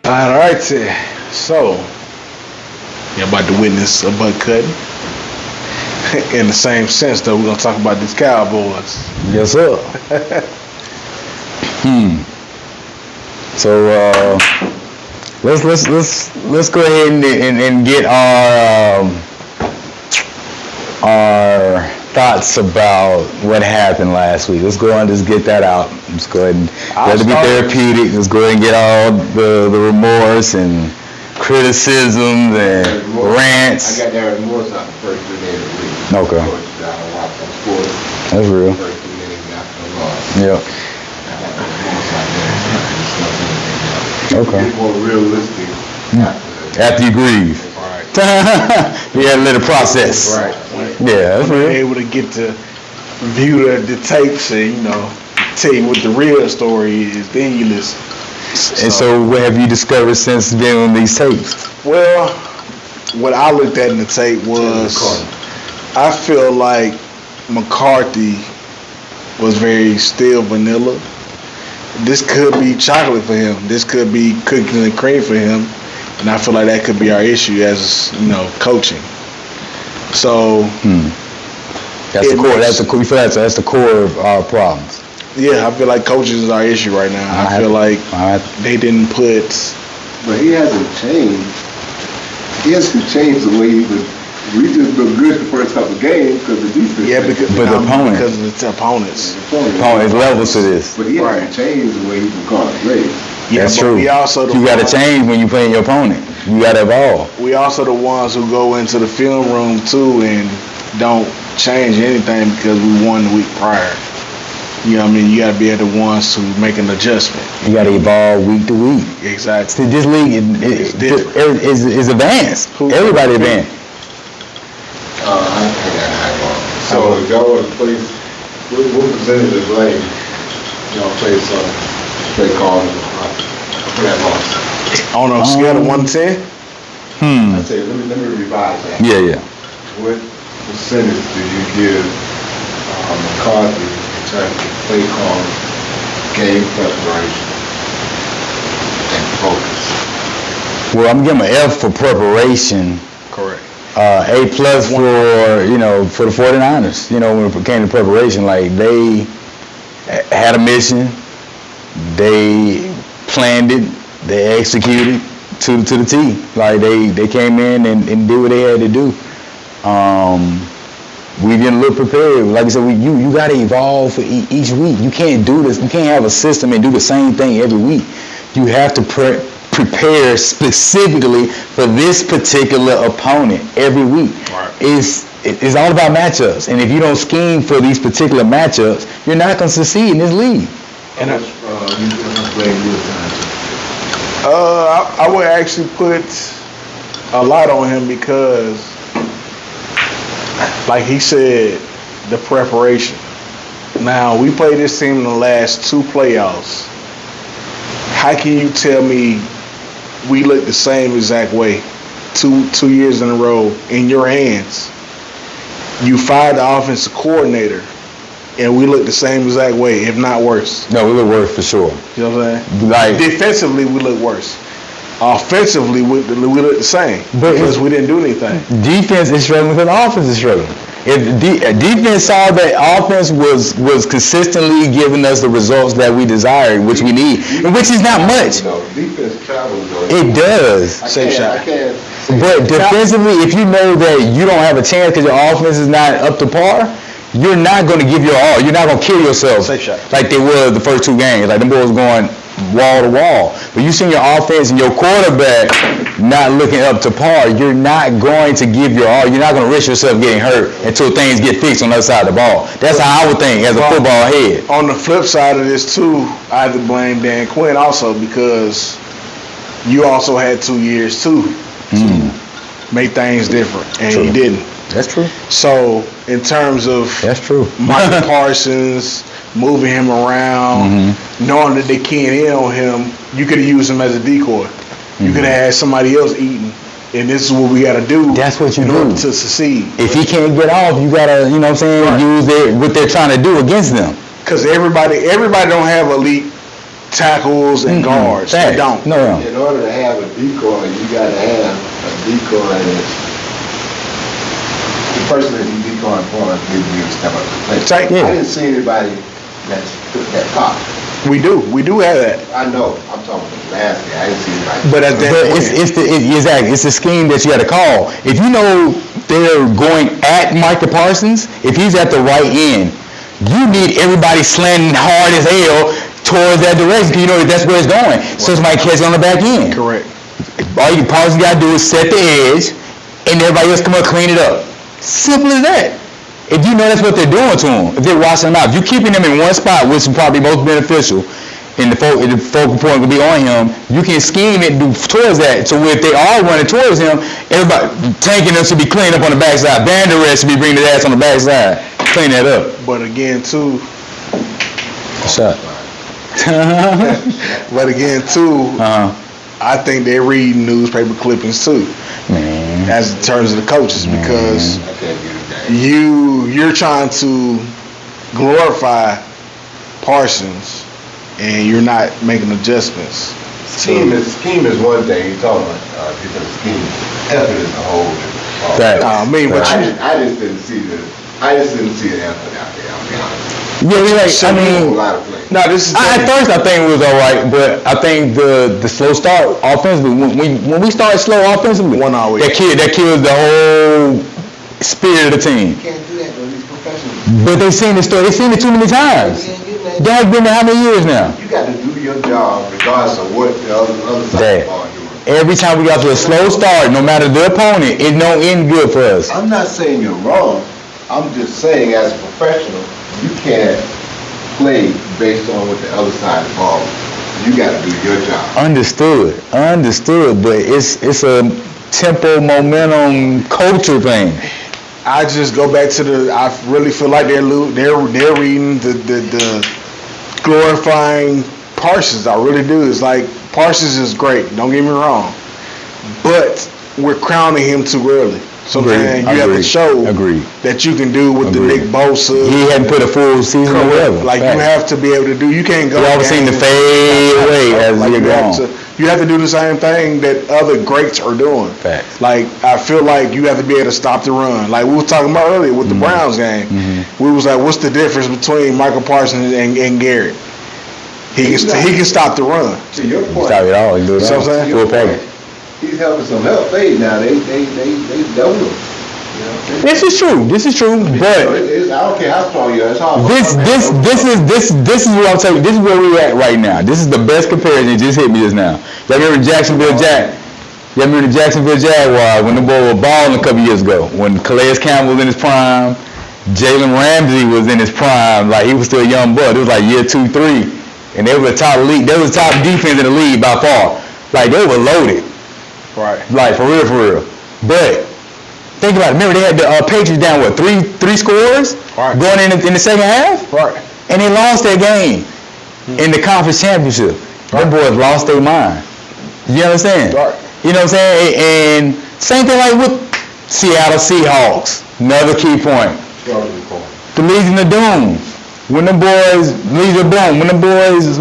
All right, so you're about to witness a butt cutting. In the same sense, though, we're gonna talk about these Cowboys. Yes, sir. So let's go ahead and get our thoughts about what happened last week. Let's go on and just get that out. Let's go ahead and let it be therapeutic. Let's go ahead and get all the remorse and criticisms and rants. I got that remorse out the first 3 days of the week. Okay. I watched some sports. That's real. The first 3 days after the loss. Yep. I got that remorse out there. Okay. Get more realistic After you grieve. Right. You had to let it process. Right. Yeah, that's When real. you're able to get to view the tapes and tell you what the real story is, then you listen. And so what have you discovered since viewing these tapes? Well, what I looked at in the tape was, I feel like McCarthy was very still vanilla. This could be chocolate for him. This could be cookies and cream for him. And I feel like that could be our issue as, coaching. So That's the core. You feel that's the core of our problems. yeah, I feel like coaches is our issue right now. I feel like they didn't put. But he hasn't changed. He hasn't changed the way he was. We just looked good the first couple of games because the defense. Yeah, because But the opponent. because of the opponents. Opponents levels to this. But he hasn't changed the way he was called race. Yeah, That's but true. we also You got to change when you playing your opponent. You got to evolve. We also the ones who go into the film room too and don't change anything because we won the week prior. You know what I mean? You got to be the ones who make an adjustment. You got to evolve week to week. Exactly. See, this league is advanced. Everybody advanced. I got high ball. So if y'all want to play, what percentage of blame y'all play some play calls for that loss? On a scale of 1 to 10? I say, let me revise that. Yeah. What percentage do you give McCarthy in terms of play calling, game preparation, and focus? Well, I'm giving an F for preparation. Correct. A plus for the 49ers. When it came to preparation, like they had a mission, they planned it, they executed to the T. Like they came in and did what they had to do. We didn't look prepared. Like I said, you got to evolve for each week. You can't do this. You can't have a system and do the same thing every week. You have to prepare specifically for this particular opponent every week. Right. It's all about matchups. And if you don't scheme for these particular matchups, you're not going to succeed in this league. And you blame you time. I would actually put a lot on him because, like he said, the preparation. Now, we played this team in the last 2 playoffs. How can you tell me we look the same exact way 2 years in a row in your hands? You fired the offensive coordinator, and we look the same exact way, if not worse. No, we look worse for sure. You know what I'm saying? Like, defensively, we look worse. Offensively, we look the same because we didn't do anything. Defense is struggling because the offense is struggling. If defense saw that offense was consistently giving us the results that we desired, which we need, and which is not much. No, defense travels though. It does. Safe shot. But defensively, if you know that you don't have a chance because your offense is not up to par, you're not going to give your all. You're not going to kill yourself Safe shot. like they were the first 2 games. Like them boys going wall to wall. But you see your offense and your quarterback not looking up to par, you're not going to give your all. You're not going to risk yourself getting hurt until things get fixed on the other side of the ball. That's how I would think as a football head. On the flip side of this too, I have to blame Dan Quinn also because you also had 2 years too to make things different, and True. he didn't. That's true. So in terms of That's true. Michael Parsons, moving him around, knowing that they keying in on him, you could have used him as a decoy. You could have had somebody else eating, and this is what we got to do. That's what you in do order to succeed. If he can't get off, you gotta, use what they're trying to do against them. Because everybody don't have elite tackles and guards. They don't. No. In order to have a decoy, you got to have a decoy that's the person that you decoying for is giving you a step up to play. Take- I didn't see anybody that's took that pop. We do have that. I know. I'm talking about last year. I didn't see anybody. But at that Exactly. It's the scheme that you got to call. If you know they're going at Micah Parsons, if he's at the right end, you need everybody slanting hard as hell towards that direction because you know that's where it's going. So somebody catch it on the back end. correct. Parsons got to do is set the edge, and everybody else come up clean it up. Simple as that. If you know that's what they're doing to him, if they're watching them out, if you're keeping them in one spot, which is probably most beneficial, and the focal point will be on him, you can scheme it towards that. So if they are running towards him, everybody tanking them should be cleaned up on the backside. Banderas should be bringing the ass on the backside. Clean that up. But again, too. Shut. But again, too. I think they're reading newspaper clippings too, Man. as in terms of the coaches, because I can't get it back. you're trying to glorify Parsons, and you're not making adjustments. Scheme is one thing. You're talking about different scheme. Effort is a whole different. That- I just didn't see the effort out there. I'll be honest. Yeah, I A mean, lot of play. No, this is at first I think it was all right, but I think the slow start offensively, when we start slow offensively, One always. that kills the whole spirit of the team. You can't do that though. These professionals. But they've seen it too many times. Dad's been there how many years now? You got to do your job regardless of what the other side Dad. of the ball doing. Every time we got to a slow start, no matter the opponent, it don't end good for us. I'm not saying you're wrong. I'm just saying as a professional, you can't play based on what the other side of the ball is. You got to do your job. Understood, but it's a tempo, momentum, culture thing. I just go back to I really feel like they're reading the glorifying Parsons. I really do. It's like Parsons is great. Don't get me wrong, but we're crowning him too early. So Agreed. man, you have to show Agreed. that you can do with the Agreed. Nick Bosa. He hadn't put a full season or whatever. Like you have to be able to do. You can't go. We always seem to games- fade away as Like you you go have on. you have to do the same thing that other greats are doing. Facts. Like I feel like you have to be able to stop the run. Like we were talking about earlier with the Browns game. We was like, what's the difference between Michael Parsons and Garrett? He can stop the run. To your point, Stop it all. He do it So all. I'm saying? Full package. he's helping some help fade now. They double him. You know? This is true, So but I don't care how strong you are. It's hard. this is what I'm telling you. This is where we're at right now. This is the best comparison. It just hit me just now. Y'all remember Y'all remember the Jacksonville Jaguars when the boy was balling a couple years ago? When Calais Campbell was in his prime, Jalen Ramsey was in his prime. Like he was still a young buck. It was like year 2, 3, and they were the top league. They was the top defense in the league by far. Like they were loaded. Right. Like for real. But think about it. Remember they had the Patriots down three scores Right. going in the second half, Right. and they lost that game in the conference championship. Them boys lost their mind. You understand? Right. You know what I'm saying? And same thing like with Seattle Seahawks. Another key point. The Legion of Doom. When the boys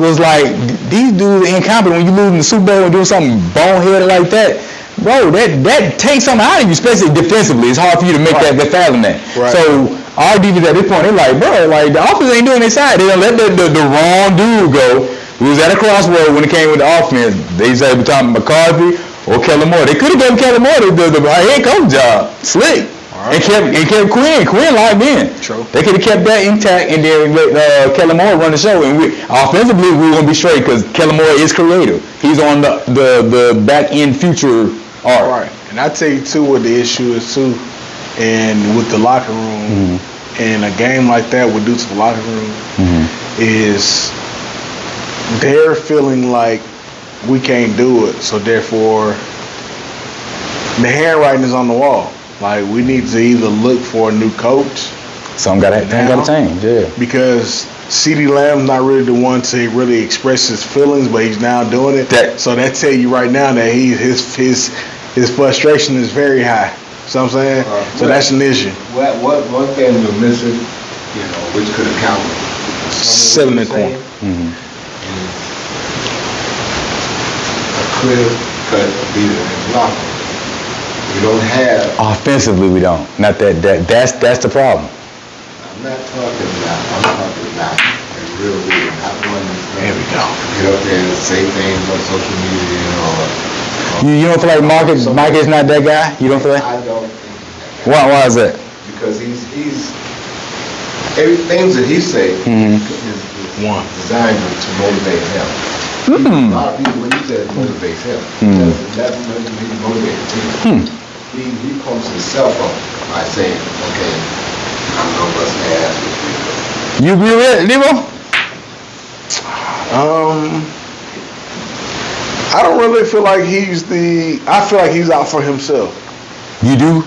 was like, these dudes are incompetent when you lose in the Super Bowl and doing something boneheaded like that. Bro, that takes something out of you, especially defensively. It's hard for you to make that fathom that. Right. So our defense at this point, they're like, bro, like the offense ain't doing their side. They don't let the wrong dude go. We was at a crossroad when it came with the offense. They said between McCarthy or Kellen Moore. They could have given Kellen Moore the head coach job. Slick. Right. And kept Quinn locked in. True. They could have kept that intact and then let Kellen Moore run the show. And offensively, we were going to be straight because Kellen Moore is creative. He's on the back end future arc. Right. And I tell you too what the issue is too, and with the locker room, and a game like that would do to the locker room is they're feeling like we can't do it, so therefore the handwriting is on the wall. Like we need to either look for a new coach. Some got to change, yeah. Because CeeDee Lamb's not really the one to really express his feelings, but he's now doing it. So that tell you right now that his frustration is very high. So I'm saying, so that's an issue. What one thing we're missing, which could account for 7 and 1. clear-cut leader in the locker room. We don't have. Offensively, we don't. Not that's the problem. I'm talking about a real leader, not one that's There we go. get up there and say things on social media or You don't feel like Mike is not that guy? You don't feel like? I don't think he's that guy. Why is that? Because he's every things that he say is designed to motivate him. A lot of people, when he says motivates him, that motivates him. He pumps himself up by saying, okay, I'm gonna bust my ass this week. You agree with it, Devo? I don't really feel like I feel like he's out for himself. You do?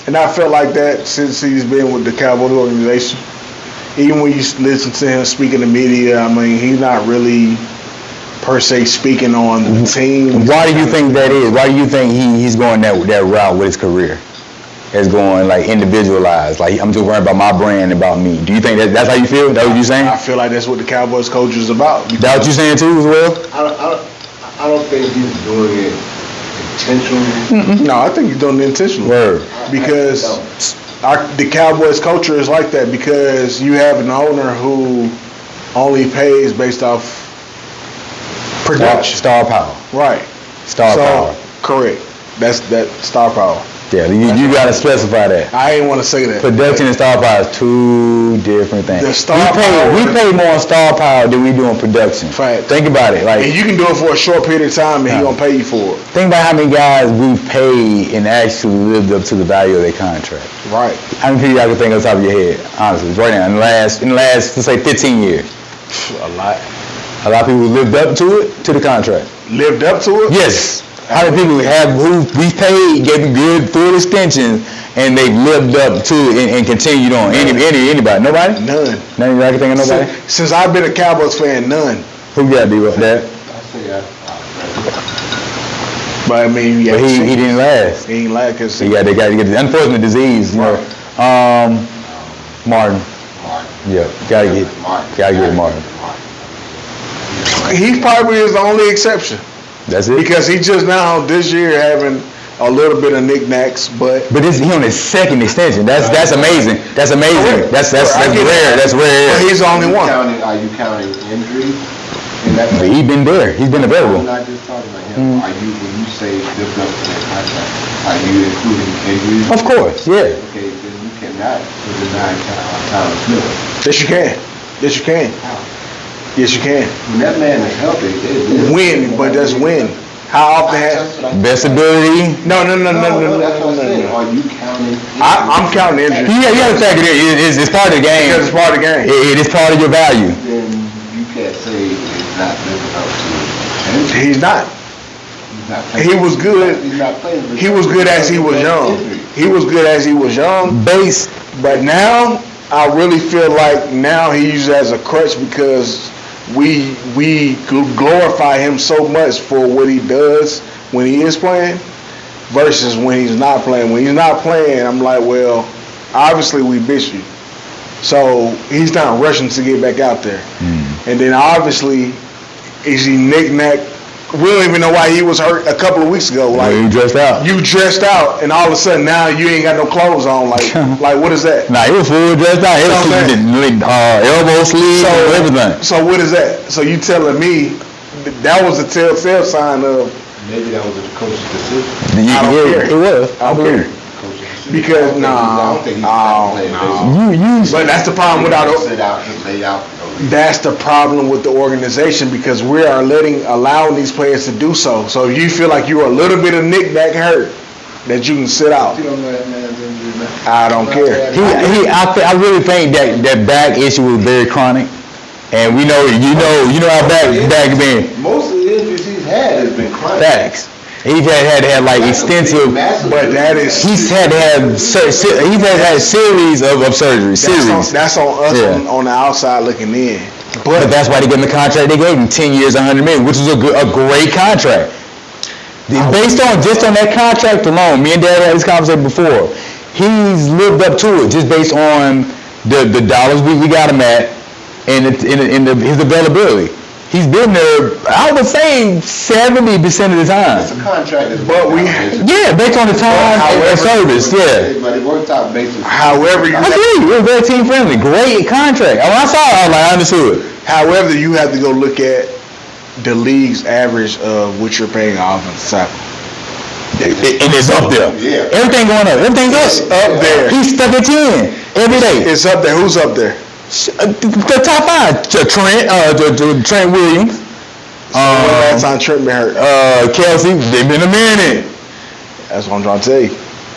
And I felt like that since he's been with the Cowboys organization. Even when you listen to him speak in the media, I mean, he's not really per se speaking on the team. Why do you think that is? Why do you think he's going that route with his career? It's going like individualized. Like I'm just worried about my brand, about me. Do you think that's how you feel? That's what you saying? I feel like that's what the Cowboys coach is about. That what you saying too as well? I don't think he's doing it intentionally. No, I think he's doing it intentionally. Word. Because the Cowboys culture is like that, because you have an owner who only pays based off production. Star power. Right. Star power. Correct. That's that star power. Yeah, you got to specify that. I ain't want to say that. Production and star power is two different things. The star power. We pay more on star power than we do on production. Fact. Think about it. Like, and you can do it for a short period of time, and he gonna pay you for it. Think about how many guys we've paid and actually lived up to the value of their contract. Right. How many people y'all can think on top of your head? Honestly, right now, in the last, let's say 15 years. A lot. A lot of people lived up to it, to the contract. Lived up to it? Yes. How many people who we paid, gave them good full extensions, and they've lived up to it and continued on? Anybody? Nobody? None. None. I can think of nobody? Since I've been a Cowboys fan, none. Who got to do with that? I say But I mean, But he didn't last. He ain't like us. They got to get the unfortunate disease, you know. Martin. Yeah, gotta get Martin. He probably is the only exception. That's it. Because he just now this year having a little bit of knickknacks, but he on his second extension. That's amazing. That's amazing. That's rare. That's rare. But he's the only one. Are you counting injuries? He's been there. He's been available. I'm not just talking about him. Are you, when you say lift up to that contract, are you including injuries? Of course, yeah. Okay, then you cannot deny Tyler Smith. Yes, you can. Yes, you can. How? Yes, you can. When that man is healthy, Win, but just win. How often Best ability. No. That's what I'm saying. Are you counting? I'm counting injuries. Yeah, you have to factor it in. It's part of the game. Because it's part of the game. It is part of your value. Then you can't say it's not living up to potential. He's not. He's not playing. He was good. He's not playing. He was good as he was young. He was good as he was young. But now, I really feel like now he uses it as a crutch because we glorify him so much for what he does when he is playing versus when he's not playing. When he's not playing, I'm like, well, obviously we miss you. So he's not rushing to get back out there. And then obviously, is he knick-knack? We don't even know why he was hurt a couple of weeks ago. Like, you dressed out. You dressed out, and all of a sudden now you ain't got no clothes on. Like what is that? Nah, he was full dressed out. He was elbow sleeves, everything. So what is that? So you telling me that was a telltale sign of? Maybe that was the coach's decision. I don't care. It was. I don't care. Because I don't think he's playing baseball. But that's the problem without. Lay out. That's the problem with the organization because we are allowing these players to do so. So if you feel like you're a little bit of knick-knack hurt, that you can sit out. You don't know that man's injury, man. I don't care. I really think that back issue was very chronic, and we know you know how back been. Most of the injuries he's had has been chronic. Facts. He's had to have like extensive, but that is he's had to have a series of surgeries. That's on us on the outside looking in. But that's why they gave him the contract they gave him, 10 years, $100 million, which is a great contract. Based on that contract alone, me and Dad had this conversation before. He's lived up to it just based on the dollars we got him at and his availability. He's been there, I would say 70% of the time. It's a contract. But we, Yeah, based on the time and service, yeah. But it worked out basically. however you, I agree. We're very team friendly. Great contract. When I saw it, I was like, I understood. however you have to go look at the league's average of what you're paying an offensive tackle. And it's up there. Yeah. Everything going up. Everything's Up there. He's stuck at 10 every day. It's up there. Who's up there? The top 5. Trent Williams. Last time Trent been hurt. Kelsey. They've been a minute. That's what I'm trying to tell you.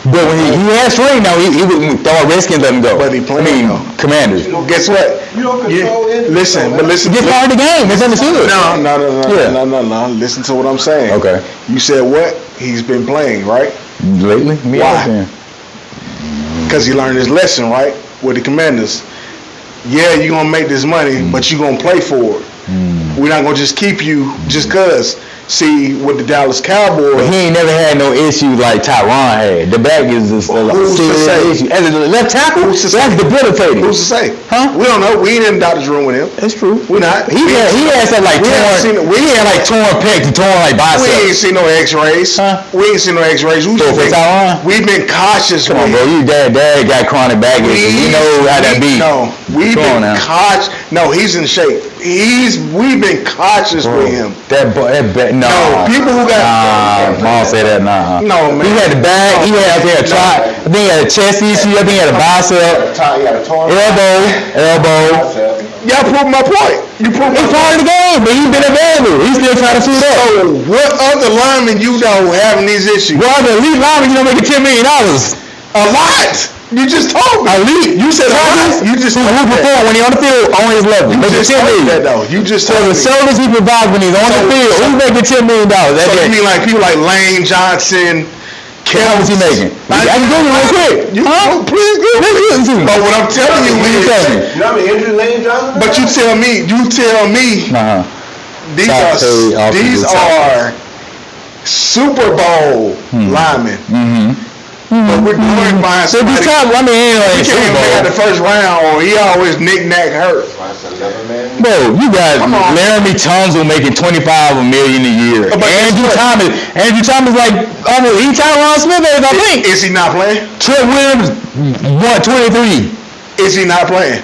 But when he had string, now he would throw Redskins let him go. But he playing, though. Commanders. Guess what? You don't control it. Listen, but listen. Get part of the game. It's understood. No. Listen to what I'm saying. Okay. You said what? He's been playing, right? Lately? Me Why? understand. Because he learned his lesson, right? With the Commanders. Yeah, you're going to make this money, but you're going to play for it. We're not going to just keep you just because. See, with the Dallas Cowboys. But he ain't never had no issue like Tyron had. The back is a Who's to serious say? issue. As a left tackle, Who's to that's say? debilitating. Who's to say? Huh? We don't know. We ain't in the doctor's room with him. That's true. We're not. He had something like we ain't seen torn. it. He had like torn pecs and torn like We ain't biceps. seen no X-rays. Huh? We ain't seen no X-rays. So for Tyron? We've been cautious. Come on, bro. You dad got chronic back issues. You know how that be. No, we've Come on been now. cautious. No, he's in shape. We've been cautious with him. That no. People who got Mom said that No, man. He had the back. He had a try. I think he had a chest issue. I think he had a bicep, elbow. Y'all proved my point. You proved my He's part of the game, but he's been available. He's still trying to suit up. So what other linemen you know having these issues? Well, the elite lineman, you know, making $10 million. A lot. You just told me. Elite. You said a lot. You just told who me that. perform when he on the field on his level. You Making just $10 told me million. that though. You just So told the me. service he provides when he's on the field, he's making $10 million. That's So you it. mean like people like Lane Johnson, How much he making? I can go real quick. Please go. But what I'm telling you is, You know how many injury Lane Johnson? but you tell me, these are Super Bowl linemen. But we're glorifying So somebody. this time, I mean, He can't even make out the first round, or he always knick-knack hurt. bro, you got Come on. Laramie Tunsil making $25 million a year. But guess what? Andrew Thomas like he Tyron Smith is, I think. Is he not playing? Trent Williams won 23. Is he not playing?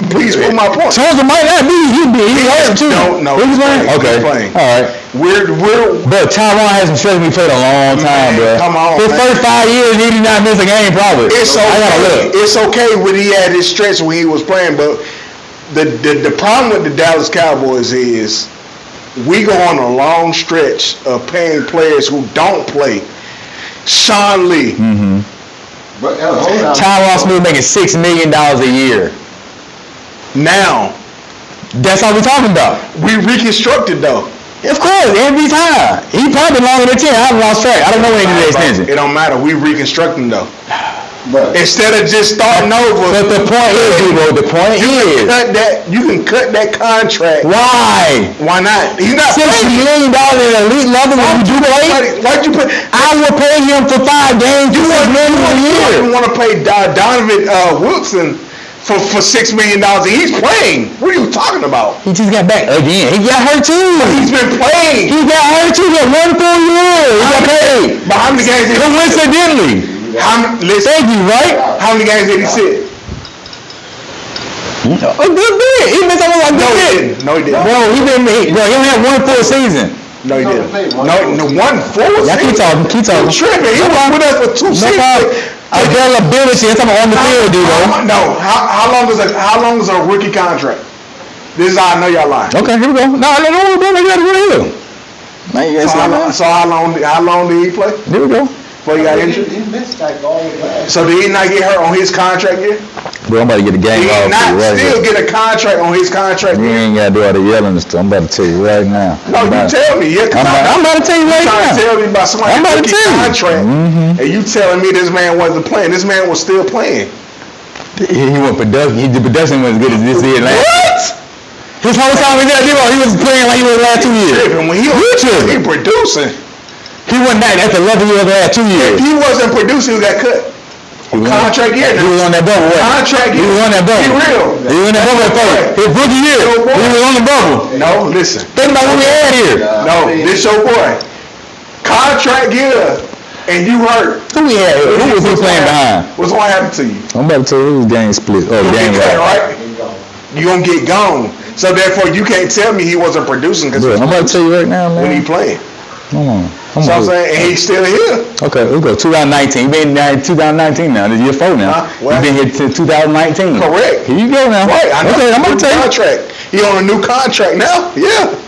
Please prove my point. Tunsil might not be. He hurt too. No, He's playing. he's Okay. playing. All right. We're But Tyron hasn't struggled. We played a long time, bro. come on, His man. first 5 years, he did not miss a game, probably. It's I gotta okay. look. It's okay when he had his stretch when he was playing, but the problem with the Dallas Cowboys is we go on a long stretch of paying players who don't play. Sean Lee. But hold on. Tyron Smith making $6 million a year. Now, That's all we're talking about. we reconstructed though. Of course, every time. He probably longer than 10. I've lost track. I don't know when he did the extension. It don't matter. We reconstructing though. But Instead of just starting over. But the point is, bro, the point is, You can cut that contract. why? Why not? He's not $6 playing. million at elite level when you do play? Why'd you put? I would pay him for 5 games, $6 million a You year. don't want to pay Donovan Wilson for $6 million. He's playing. What are you talking about? He just got back again. He got hurt too. He's been playing. He got hurt too. He got 1 full year. He got paid. But how many games did he sit? Coincidentally. Listen, Thank you, right? how many games did he sit? A good bit. He missed almost like No, good he bit. didn't. No, he didn't. Bro, he only had 1 full season. No, he didn't. Play one. No, one full Yeah, keep season. talking. Keep talking. You tripping. He was with us for 2 No seasons. problem. Availability. That's on the field, dude. No. How long is a rookie contract? This is how I know y'all lying. Okay, here we go. No, bro. You got to go here. Man, you So how long did he play Here we go. before he got injured? He missed like all the last. So did he not get hurt on his contract year? Bro, I'm about to get the game Did he off not right still here. get a contract on his contract You year? ain't got to do all the yelling and stuff. I'm about to tell you right now. No, you tell me. Yeah, I'm about to tell you right trying to now. tell me about somebody's I'm about to rookie tell you. contract, and you telling me this man wasn't playing. This man was still playing. He went production. The production was as good as this year last. What? His whole time he was playing like he was the last 2 years. Tripping. When he producing. He wasn't that at the level he was the last 2 If years. he wasn't producing, he got cut. Contract year. He was on that bubble. What? Contract year. He was on that bubble. Be real. He was on that bubble at first. His rookie year. He was on the bubble. No, listen. Think about what we had here. No, this your boy. Contract year, and you hurt. Who we had here? Who was he playing behind? What's gonna happen to you? I'm about to tell you who was game split. Oh, game right? You gonna get gone. So therefore, you can't tell me he wasn't producing because I'm about to tell you right now, man. when he playing. Come on. So I'm saying, and he's still here. Okay, let's go. 2019. You've been in 2019 now. This is year 4 now. You've been here since 2019. Correct. Here you go now. Right. I know. Okay, I'm going to tell you. Contract. He on a new contract now. Yeah.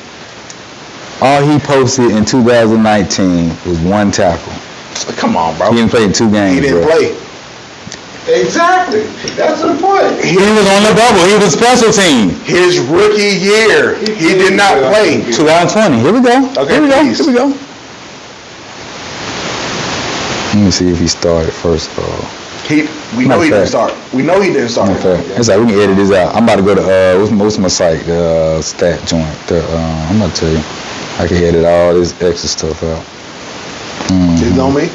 All he posted in 2019 was 1 tackle. Come on, bro. He didn't play in 2 games. He didn't play. Exactly. That's the point. He was on the bubble. He was special team. His rookie year, he did not play. 2020. Here we go. Okay, here we please. go. Here we go. Let me see if he started first of all. We know he didn't start. We know he didn't start. Okay. It's like we can edit this out. I'm about to go to what's my site? The stat joint. I'm about to tell you. I can edit all this extra stuff out. It's on me?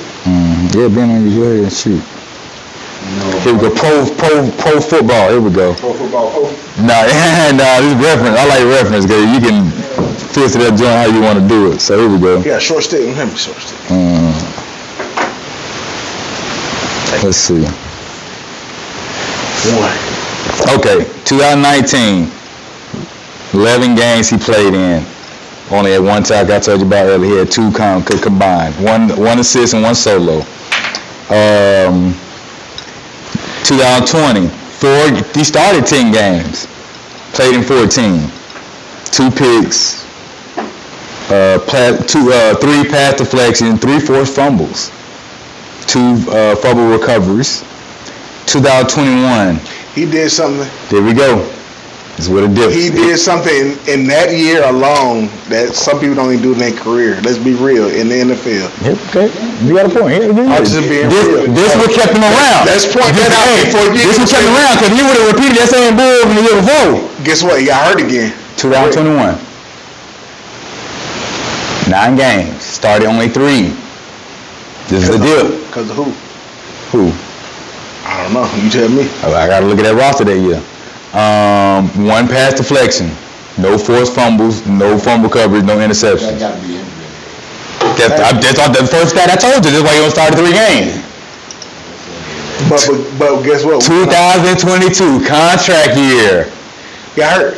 Yeah, been on you. Go ahead and shoot. No. Here we go. Pro football. Here we go. Pro football. Nah, this reference. I like reference because you can fix it up joint how you want to do it. So here we go. Yeah, short stick. Let me short stick. Let's see. One. Okay, 2019. 11 games he played in. Only had 1 tackle. I told you about earlier. He had 2 combined. One assist and 1 solo. 2020. He started 10 games. Played in 14. 2 picks. 3 pass deflections. 3 forced fumbles. 2 fumble recoveries. 2021. He did something. There we go. That's what it did. He did something in that year alone that some people don't even do in their career. Let's be real, in the NFL. Okay, you got a point. I'm just being real. This what kept him around. Let's point that out before you. This what kept him around because he would have repeated that same bull from the year before. Guess what? He got hurt again. 2021. 9 games. Started only 3. This is the deal. Because of who? Who? I don't know. You tell me. I got to look at that roster that year. 1 pass deflection, no forced fumbles, no fumble coverage, no interceptions. That got to be in. That's the first stat I told you. That's why you only started 3 games. But guess what? 2022 contract year. Got hurt.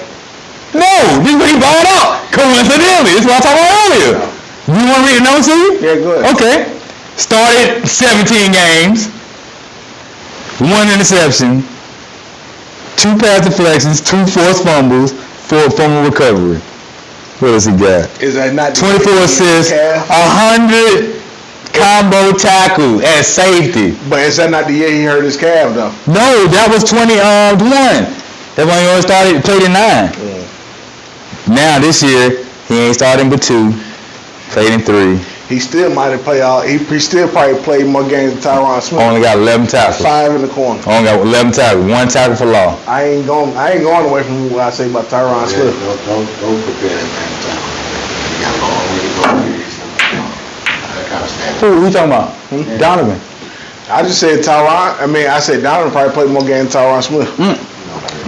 No, this is what he bought out. Coincidentally, this is what I talked about earlier. You want to read the notes to you? Yeah, good. Okay. Started 17 games, 1 interception, 2 pass deflections, 2 forced fumbles, 4 fumble recovery. What else he got? Is that not 24 assists, 100 combo tackles at safety. But is that not the year he hurt his calf though? No, that was 21. That's when he only played in 9. Now this year he ain't starting but 2, played in 3. He still might have played all. He still probably played more games than Tyron Smith. Only got 11 tackles. 5 in the corner. Only got 11 tackles. 1 tackle for law. I ain't going away from what I say about Tyron Smith. Don't compare that kind of time. You got a long way to go. That kind of standard. Who you talking about? Donovan. I just said Tyron. I said Donovan probably played more games than Tyron Smith.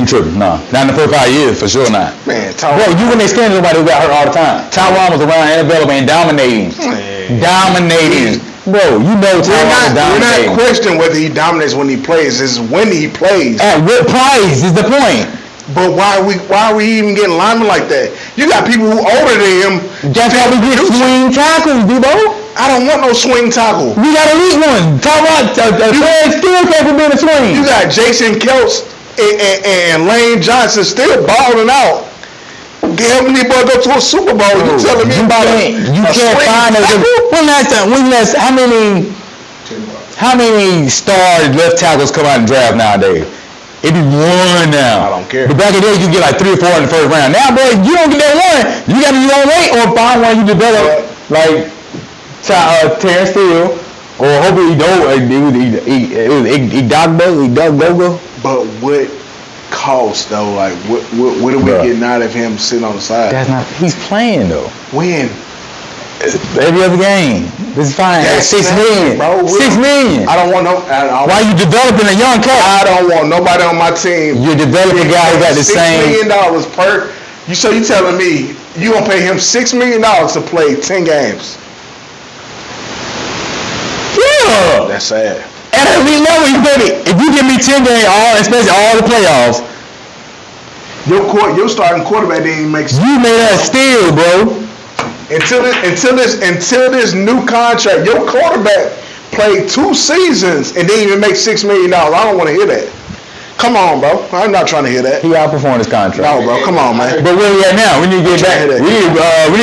You tripping? No. Not in the first 5 years, for sure not. Man, Tyron. Bro, you wouldn't extend somebody who got hurt all the time. Tyron was around and available and dominating. Dominating. Bro, you know Tyron is dominating. We're not questioning whether he dominates when he plays. It's when he plays. At what price is the point? But why are we even getting linemen like that? You got people who older than him. That's how we get swing tackles, D-Bo. I don't want no swing tackle. We got elite ones. Tyron still capable of being a swing. You got Jason Kelce and Lane Johnson still balling out. Help me boy go to a Super Bowl. You telling me about it? You can't find us. How many star left tackles come out and draft nowadays? It be 1 now. I don't care. But back in the day, you get like 3 or 4 in the first round. Now, boy, you don't get that 1. You got to do your own wait or find one you develop like Terrence Steele or hopefully Idogbo. But what cost though? Like what are we getting out of him sitting on the side? That's not. He's playing though. When? Every other game. This is fine. That's $6 million. bro. $6 million. I don't want no. Why you developing a young cat? I don't want nobody on my team. You're developing a guy who got the same. $6 million per. So you telling me you gonna pay him $6 million to play 10 games? Yeah. That's sad. At an elite level, if you give me 10 games, especially all the playoffs, your starting quarterback didn't even make sense. you made that steal, bro. Until this new contract, your quarterback played 2 seasons and didn't even make $6 million. I don't want to hear that. Come on, bro. I'm not trying to hear that. He outperformed his contract. No, bro. Come on, man. But where we at now? We need to get back. We need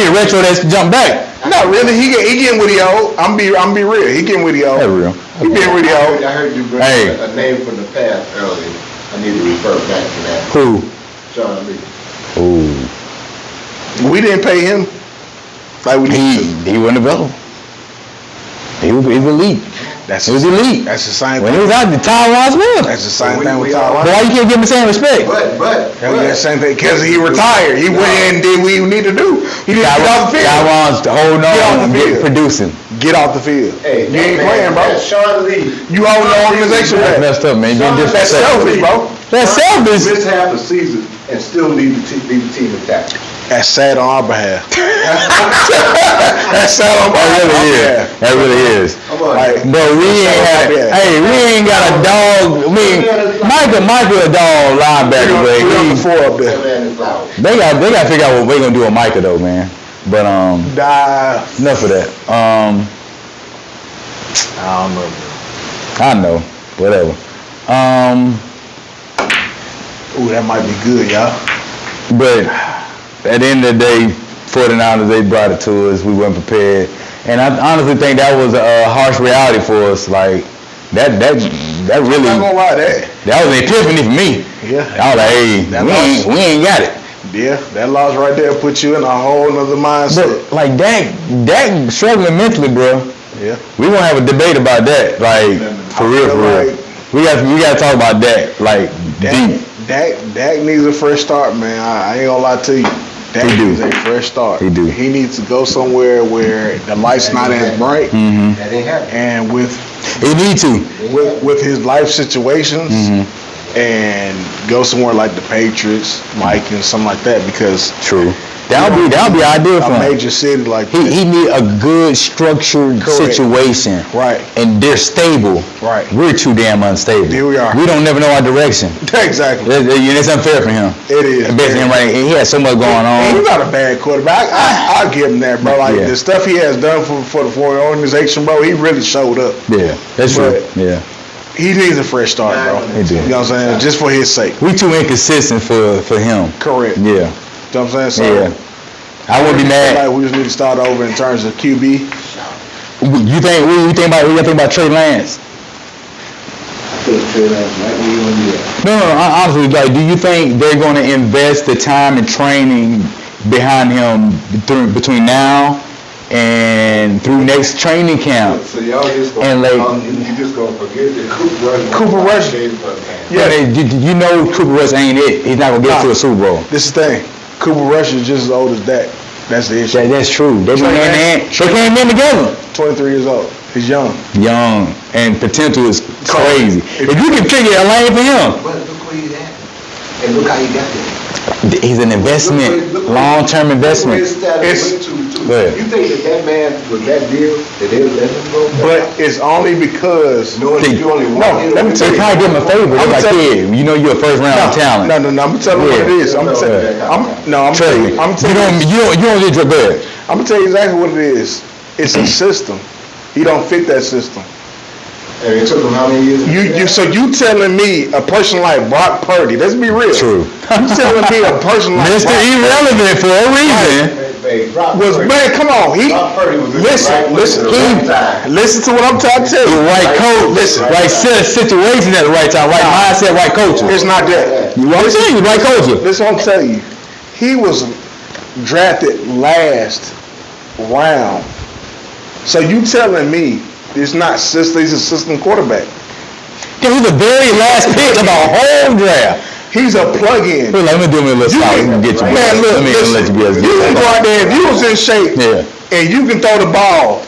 to retro that to jump back. Not really. He getting what he owed. I'm be real. He getting what he owed. That's real. He getting what he owed. I heard you bring a name from the past earlier. I need to refer back to that. Who? Sean Lee. Ooh. We didn't pay him like we need to. He wasn't available. He was elite. He was elite. That's the same when thing. he was out, the Taiwan's well. That's the same thing with Taiwan. But why you can't give him the same respect? But the same thing because he retired. He went in and did what he need to do. He didn't get off the field. Taiwan's holding on and producing. Get off the field. Hey, you ain't playing, bro. Sean Lee. You own the organization. That's messed up, man. That's selfish, bro. That's selfish. Miss half a season and still lead the team intact. That's sad on our behalf. That's sad on our behalf. That really is. Like, bro, we ain't got a dog. I mean, Michael a dog linebacker, but they got to figure out what we're gonna do with Micah though, man. But enough of that. I don't know. I know. Whatever. Ooh, that might be good, y'all. But at the end of the day, 49ers, they brought it to us. We weren't prepared. And I honestly think that was a harsh reality for us. Like, that really, I'm not gonna lie, that was an epiphany for me. Yeah. I was like, hey, we ain't got it. Yeah, that loss right there put you in a whole nother mindset. But, like, Dak struggling mentally, bro. Yeah. We won't have a debate about that. Like, for real. We got to talk about that. Like, deep. Dak needs a fresh start, man. I ain't gonna lie to you. Dak needs a fresh start. He do. He needs to go somewhere where the light's not as bright. Mm-hmm. That ain't happening. And he need to. With his life situations, and go somewhere like the Patriots, Mike, and something like that. Because that'll be ideal for him. A major city like that. He need a good structured situation. Right. And they're stable. Right. We're too damn unstable. Here we are. We don't never know our direction. Exactly. It's unfair for him. It is. Basically, right. He has so much going on. He's not a bad quarterback. I'll give him that, bro. Like the stuff he has done for the organization, bro, he really showed up. Yeah, that's true. Yeah. He needs a fresh start, bro. He do. You know what I'm saying? Just for his sake. We too inconsistent for him. Correct. Yeah. You know what I'm saying? So, I wouldn't be mad. Like we just need to start over in terms of QB. You think about Trey Lance? No, honestly, like, do you think they're going to invest the time and training behind him between now and through next training camp? So y'all just gonna forget that Cooper Rush. Yeah, you know Cooper Rush ain't it. He's not gonna get to a Super Bowl. This is the thing. Cooper Rush is just as old as Dak. That's the issue. That's true. They came in together. 23 years old. He's young. Young and potential is crazy. If you can figure a lane for him. But look where he's at, and look how he got there. He's an investment, long-term investment. You think that man was that deal that they let him go? But it's only because you only want. Let me tell They you. probably give him a favor. They're like, yeah, you know you're a first-round talent. No. I'm gonna tell you what it is. I'm gonna tell you. You don't get your bed. I'm gonna tell you exactly what it is. It's a system. He don't fit that system. And it took him how many years? So you telling me a person like Brock Purdy? Let's be real. True. You telling me a person like Mr. Irrelevant for a reason. Man, come on. Brock Purdy was listen to what I'm trying to tell you. The right coach, right set of situation at the right time, right mindset, right coaching. It's not that. You want to see right coaching. Listen, I'm telling you. He was drafted last round. So you telling me it's not system? He's a system quarterback. He was the very last pick of the whole draft. He's a plug-in. Let me do me a little style. Get you. Man, look, let me let you be able to you can go out there if you was in shape. Yeah. and you can throw the ball.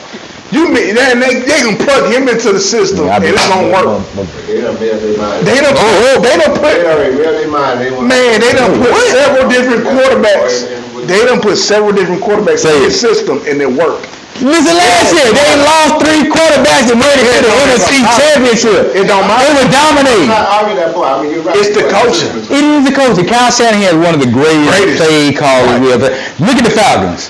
They can plug him into the system, and it's gonna work. They done put. They done put several different quarterbacks. They done put several different quarterbacks in the system, and it worked. Listen, last year they lost 3 quarterbacks and made it to the NFC Championship. It don't matter. They were dominating. It's the coaching. It is the coaching. Kyle Shanahan is one of the greatest play callers we ever. Look at the Falcons.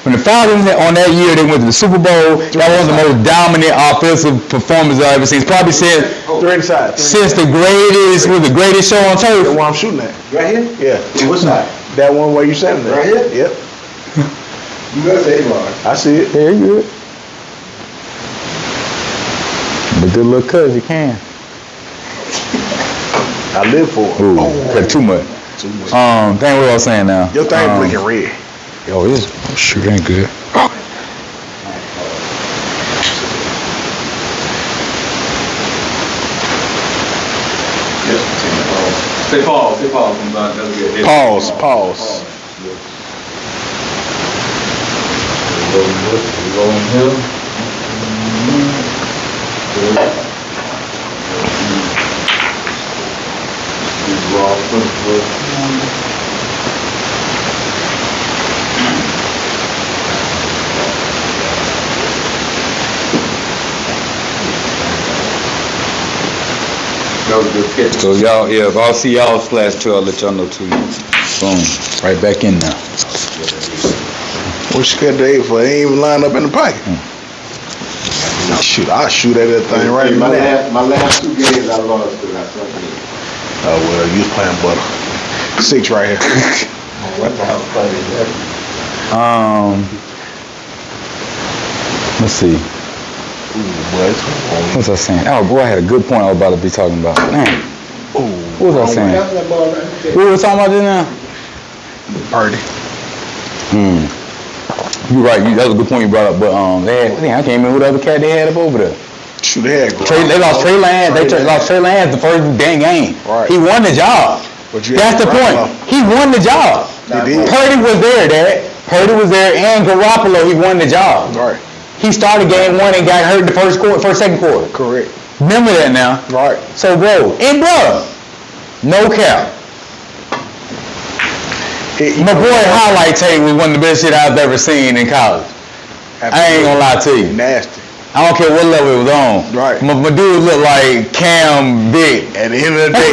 When the Falcons on that year they went to the Super Bowl, that was the most dominant offensive performance I've ever seen. It's probably since the greatest show on turf. The one I'm shooting at. Right here? Yeah. What side? That one where you standing there. Right here? Yep. You better say Mark. I see it. Yeah, you good. But good luck, cuz you can. I live for it. Ooh, cut too much. Dang, what I was saying now? Your thing blinking red. Oh, it is. Shoot, ain't good. Say pause. Pause. So y'all, if I'll see y'all slash 2, I'll let y'all know too. Boom, right back in now. What you scheduled today for? They ain't even lined up in the pocket. Shoot, I'll shoot at that thing right now. My last 2 games I lost because I sucked in. Oh well, you was playing butter. 6 right here. What the hell funny is that? Let's see. What was I saying? Oh boy, I had a good point I was about to be talking about. Man. What was I saying? What was I talking about just now? Purdy. You're right. That was a good point you brought up. But I can't remember who the other cat they had up over there. Shoot, they had They lost Trey Lance. They lost Trey Lance the first dang game. Right. He won the job. That's the point. He won the job. He did. Purdy was there, Dad. Purdy was there, and Garoppolo. He won the job. Right. He started game 1 and got hurt in the second quarter. Correct. Remember that now. Right. So, bro, no cap. My boy highlight tape was one of the best shit I've ever seen in college. I ain't gonna lie to you. Nasty. I don't care what level it was on. Right. My dude looked like Cam Vick. At the end of the day,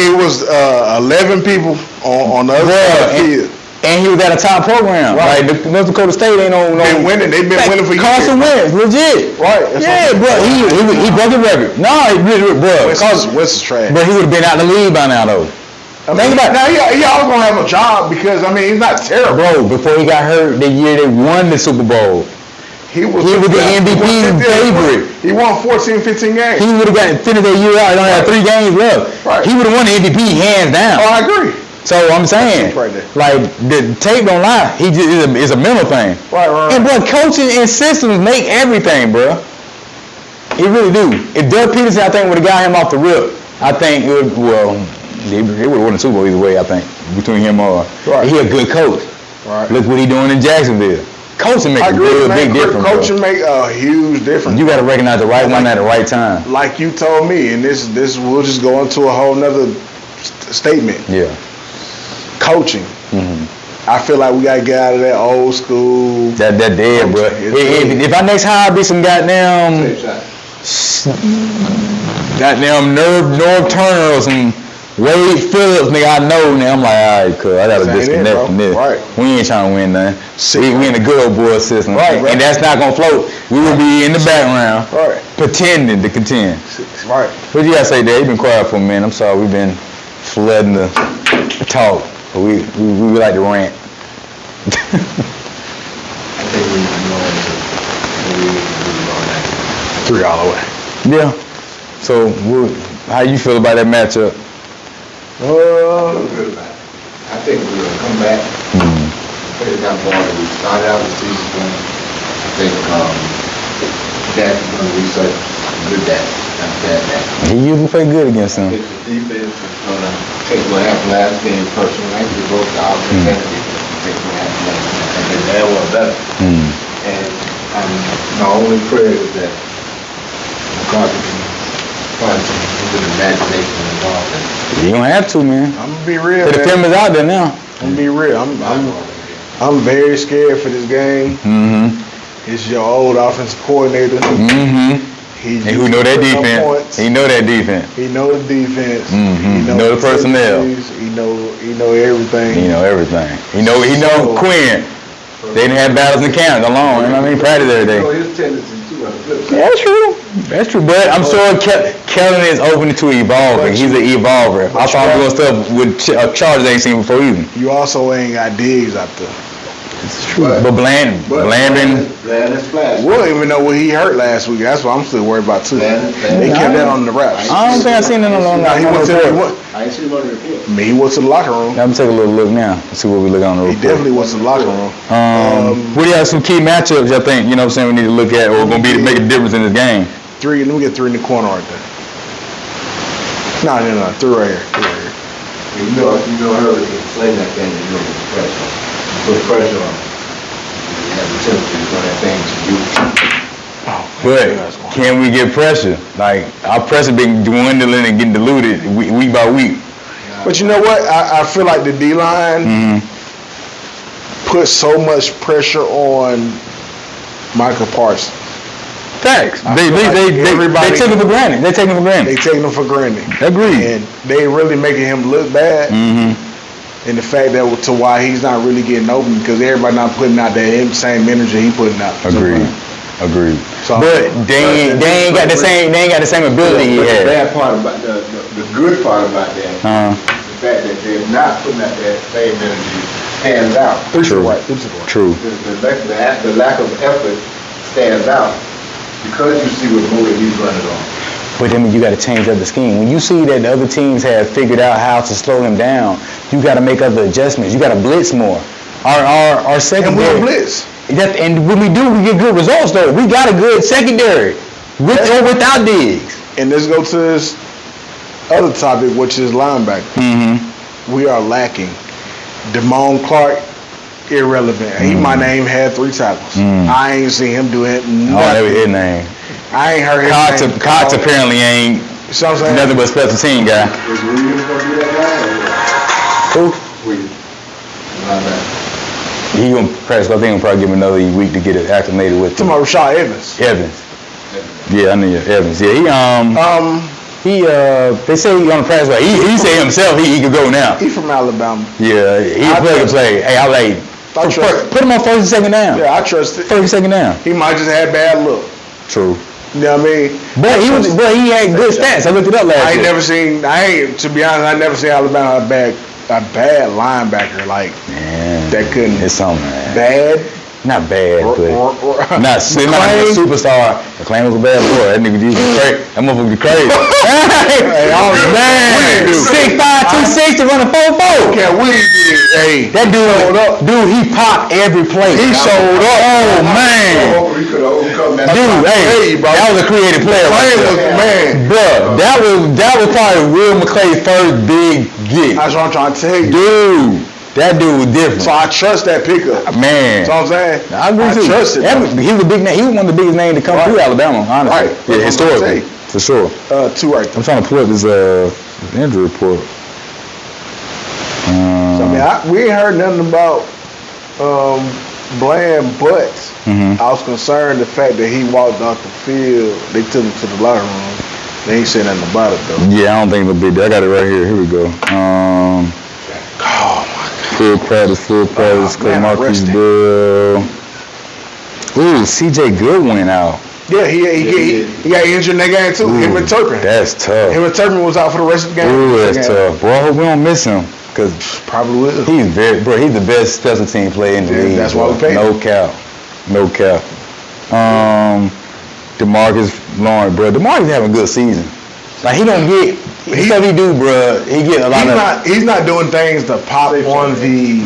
it was 11 people on the other side of the field. And he was at a top program. Right. Like North Dakota State ain't no. They've been winning for years. Carson Wentz, legit. Right. Yeah, bro. He broke the record. No, bro. Wentz is trash. But he would have been out the league by now, though. Think about it. Now he always gonna have a job because he's not terrible. Bro, before he got hurt the year they won the Super Bowl, he was the MVP favorite. He won 14, 15 games. He would have finished that year out. He only had 3 games left. Right. He would have won the MVP hands down. Oh, I agree. So I'm saying, Right there. like the tape don't lie. He just is a mental thing. Right. And bro, coaching and systems make everything, bro. It really do. If Doug Peterson, I think, would have got him off the rip, I think it would. Well, he would have won the Super Bowl either way. I think between him or he a good coach. Right. Look what he doing in Jacksonville. Coaching make a real big difference. Coaching make a huge difference. You got to recognize the right one at the right time. Like you told me, and this we'll just go into a whole nother statement. Yeah. Coaching. Mm-hmm. I feel like we gotta get out of that old school. That dead, bro. If our next hire be some goddamn Norv Turner or some Wade Phillips, nigga, I know now. I'm like, all right, cool. I gotta disconnect from this. Right. We ain't trying to win nothing. We in the good old boy system. Right. And that's not gonna float. We will be in the background, pretending to contend. Right. What you gotta say, Dad? You been quiet for a minute. I'm sorry, we've been flooding the talk. We like to rant. I think we need to go $3 away. Yeah. So, how you feel about that matchup? I'm good about it. I think we're going to come back. Play that ball that we started out the season playing. I think Dak is going to reset good Dak. He usually play good against him. I think the defense is going to take what happened last game personally. I think we both the offense and defense take what happened last game. I think they're they want better. And my only prayer is that McCarthy can find some good imagination involved in it. You don't have to, man. I'm gonna be real, The man. film is out there now. I'm gonna be real. I'm very scared for this game. It's your old offensive coordinator. He And who know that used to put up defense? points. He know that defense. He know the defense. He know the personnel. He know everything. He know everything. He know So- Quinn. They didn't have battles in camp alone. You know what I mean? Practice every day. You know, his tendency too on the flip side. That's true. That's true. But I'm sure Kellen is open to evolving. He's an evolver. I saw him doing stuff with Chargers ain't seen before even. You also ain't got Diggs out there. It's true. But Blandon. Blandon's flash. We don't even know what he hurt last week. That's what I'm still worried about too. They kept that on the wraps. I don't think I seen it on Nah, the he went to report. I ain't seen him on the report. he went to the locker room. I'm gonna take a little look now. See what we look on the He report. definitely went to the locker room. What do you have some key matchups I think, you know what I'm saying, we need to look at or gonna be to make a difference in this game? Three. Let me get three in the corner right there. No, three right here. You know, Herbert can sling that thing and you don't get pressure. You put pressure on him. You have the tendency to run that thing to you. But can we get pressure? Like our pressure been dwindling and getting diluted week by week. But you know what? I feel like the D-line put so much pressure on Michael Parsons. Facts. I They feel like everybody- take it for granted. They take it for They granted. taking him for granted. Agreed. And they really making him look bad. And the fact that to why he's not really getting open because everybody not putting out that same energy he putting out. Agreed. So, But they ain't got the same ability he But the had. bad part about the good part about that, the fact that they're not putting out that same energy stands out. True. The lack of effort stands out because you see what motor he's running on. But then you got to change up the scheme. When you see that the other teams have figured out how to slow him down, you got to make other adjustments. You got to blitz more. Our secondary. And we blitz. And when we do, we get good results though. We got a good secondary with or without Diggs. And let's go to this other topic, which is linebacker. We are lacking. Damone Clark, irrelevant. He might not even had 3 tackles. I ain't seen him do it. That was his name. I ain't heard his name. Cox apparently ain't So I'm saying, nothing but special team guy. Is Williams going to be that guy? Who? Williams. Linebacker. He gonna practice. I think he'll probably give him another week to get it acclimated with. talking about Rashad Evans. Evans. Yeah, I knew Evans. Yeah, they say he on the practice. He said himself he could go now. He from Alabama. Yeah, he play. Hey, I like. Put him on first and second down. Yeah, I trust it. First and second down. He might just have bad luck. True. You know what I mean? But he had good stats. I looked it up last year. To be honest, I never seen Alabama have a bad linebacker like Man, that couldn't. It's something, man. Bad. Not bad, but not a superstar. McClain was a bad boy. That nigga was crazy. That motherfucker was crazy. Hey, man. 6'5", 260, running 4'4". Yeah, we did. Hey, That dude, he popped every play. he showed up. Oh, man. He could have overcome that. Dude, hey, bro. that was a creative player right there. Man, Bro, that was probably Will McClay's first big gig. that's what I'm trying to tell you. Dude, that dude was different. So I trust that pickup. Man. You know what I'm saying? I agree too. trust it. He was a big name. He was one of the biggest names to come through Alabama, honestly. Right. Yeah, That's what I'm historically, for sure. 2 right there. I'm trying to pull up this injury report. We ain't heard nothing about Bland, but I was concerned the fact that he walked off the field. They took him to the locker room. They ain't saying nothing about it though. Yeah, I don't think it'll be there. I got it right here. Here we go. Full practice. man, Marcus arrested. Bill. Ooh, CJ Good went out. Yeah, he got injured in that game too. Him and Turpin. That's tough. Him and Turpin was out for the rest of the game. Ooh, that's tough. Boy, I hope we don't miss him. Cause Probably will. he's the best special team player in the league. That's why we bro. paid him. No cap. DeMarcus Lawrence, bro. DeMarcus having a good season. Like he don't get stuff he do, bro. He get a lot He's not doing things to pop on the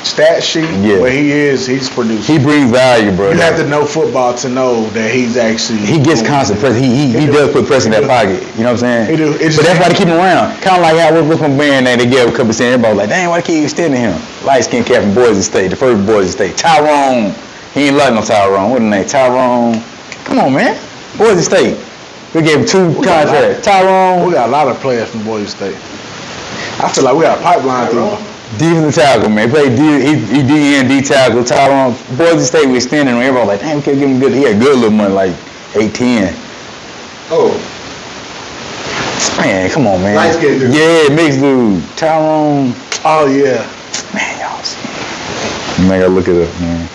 stat sheet, Yeah. but he's producing. He brings value, bro. You have to know football to know that he's actually. He gets constant pressure. He does put pressure in that pocket. You know what I'm saying? He do. But that's why they keep him around. Kind of like how what's my man name? They gave a couple cents. Everybody was like, dang, why they keep extending him? Light skin cat from Boyz State, the first Boyz State. Tyrone. He ain't like no Tyrone. What's his name? Tyrone. Come on, man. Boyz State. We gave him 2 contracts. Tyrone. We got a lot of players from Boyz State. I feel like we got a pipeline through them. Defensive tackle, man. He played DEM, D tackle. Tyrone. Boyz State was extending him. Everybody was like, damn, we can't give him good. He had good little money, like 8-10. Oh, Man, come on, man. Light skin dude. Yeah, mixed dude. Tyrone. Oh yeah. Man, y'all see. Man, I gotta look it up, man.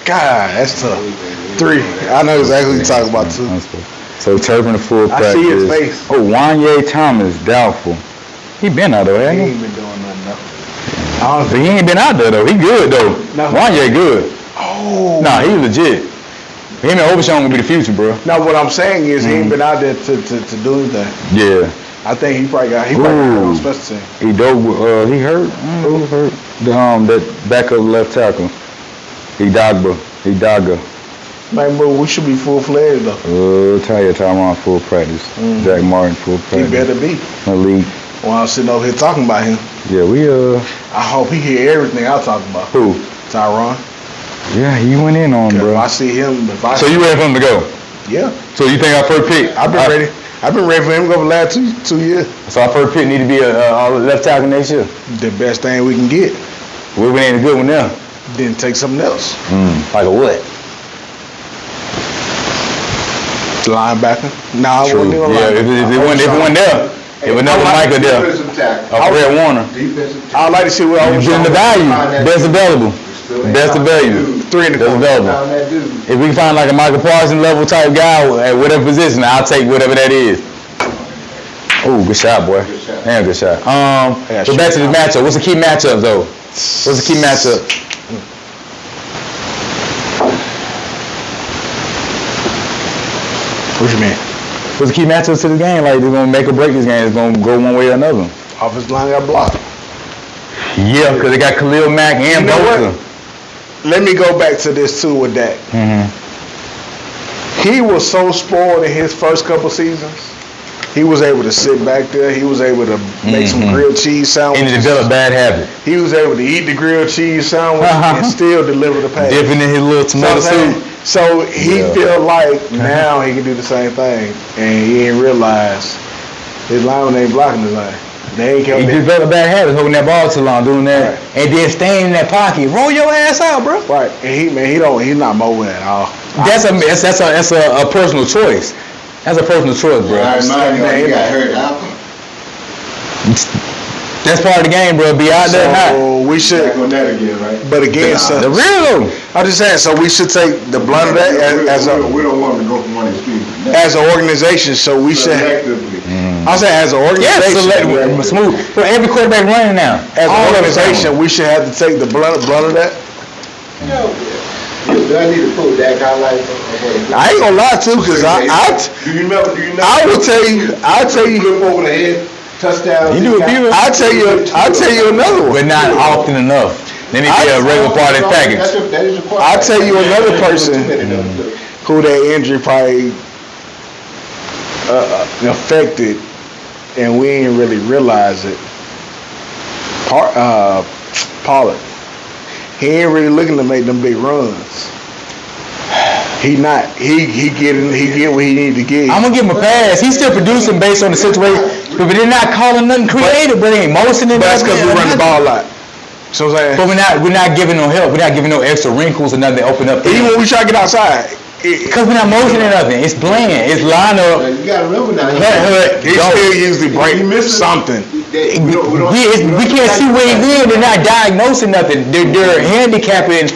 God, that's tough. 3. I know exactly what you're talking about too. So Turpin the full I practice. see his face. Oh, Wanye Thomas, doubtful. He been out there, He hasn't he? ain't been doing nothing though. I don't But he ain't been out there though. He good though. No. Wanye good. Oh. Nah, he legit. Him and Overshawn gonna be the future, bro. No, what I'm saying is he ain't been out there to do anything. Yeah. I think he probably got hurt on special team. He dope. He hurt. Who hurt? That backup left tackle. He Dagba. Man, but we should be full-fledged though. Tyrone full practice. Jack Martin full He practice. better be. Malik. While I'm sitting over here talking about him, Yeah, we I hope he hear everything I talk about. who? Tyron. Yeah, he went in on him, If bro. I see him, So you ready for him to go? yeah, So you think our first pick? I've been ready. I've been ready for him to go for the last two years. So our first pick need to be a left tackle next year. The best thing we can get. We ain't a good one now. Then take something else. Like a what? Linebacker. Nah, I True. wouldn't even Yeah, if it wasn't there, if it was never Michael there, defensive tackle. or Fred Warner. Defensive tackle. I'd like to see what I You was getting the value. Best available. Best available. 3 in the That's corner. available. Found that dude. If we can find like a Michael Parsons level type guy at whatever position, I'll take whatever that is. Oh, good shot, boy. Good shot. Damn good shot. Yeah, But back to the sure. matchup. What's the key matchup though? What's the key matchup? What you mean? What's the key matchup to the game? Like they're gonna make or break this game. It's gonna go one way or another. Offensive line got blocked. Yeah, because they got Khalil Mack and You know what? Bosa. Let me go back to this too with Dak. He was so spoiled in his first couple seasons. He was able to sit back there. He was able to make some grilled cheese And sandwiches. to develop bad habit. He was able to eat the grilled cheese sandwich and still deliver the pass. Dipping in his little tomato soup. So he Yeah. feel like now he can do the same thing, and he ain't realize his lineman ain't blocking his line. They ain't He kept developed bad habits, holding that ball too long, doing that, Right. and then staying in that pocket. Roll your ass out, bro. right, and he's not mobile at all. That's a personal choice. That's a personal choice, bro. I remind you, he got hurt out. That's part of the game, bro. Be out there or not. So we Back should, on that again, right? but again, The so real. I'm just saying. So we should take the blunt of that We don't want him to go from one extreme to the next. as an organization. So we should. Selectively. I say as an Yeah, organization. select smooth. But every quarterback running now. As All an of them. organization, we should have to take the blunt of that. You know, do I need to pull that guy like? I ain't gonna lie too, cause Do you know? I will tell you. I'll tell you. Flip over the head, touchdown. You do a few. I'll tell you another one. But not often enough. Let me be a regular part of the package. I'll tell you another person who that injury probably affected, and we ain't really realize it. Pollard. He ain't really looking to make them big runs. He not. He get what he need to get. I'm gonna give him a pass. He's still producing based on the situation, but they're not calling nothing creative. But ain't motion in But that's because we run the ball a lot. So I'm saying. But we're not giving no help. We're not giving no extra wrinkles or nothing to open up. Even when we try to get outside, Because we're not motioning nothing. It's bland. It's line up. You gotta remember now. he still usually break something. We can't see where he's in. They're not diagnosing nothing. They're handicapping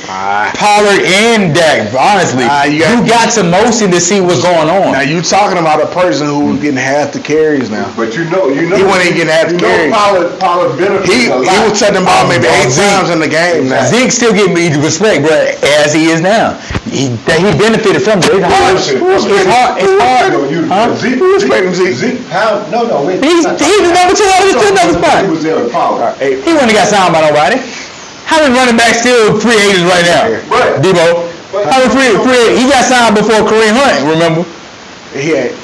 Pollard and Dak. Honestly, you got to motion to see what's going on. Now you talking about a person who was getting half the carries now. But you know, He wasn't getting half the carries. Pollard benefits He a lot. was touching the ball maybe 8 times in the game now. Zeke still getting me respect, but as he is now, he benefited from it. It's hard. It's hard. You know, Huh? Zeke, Who respect him, Zeke? Zeke, how? No, wait. He's the number 2 out of the another spot. He was there in power. He wouldn't have got signed by nobody. How many running backs still free agents right now? Right. Debo. How many free agents? He got signed before Kareem Hunt, remember? He had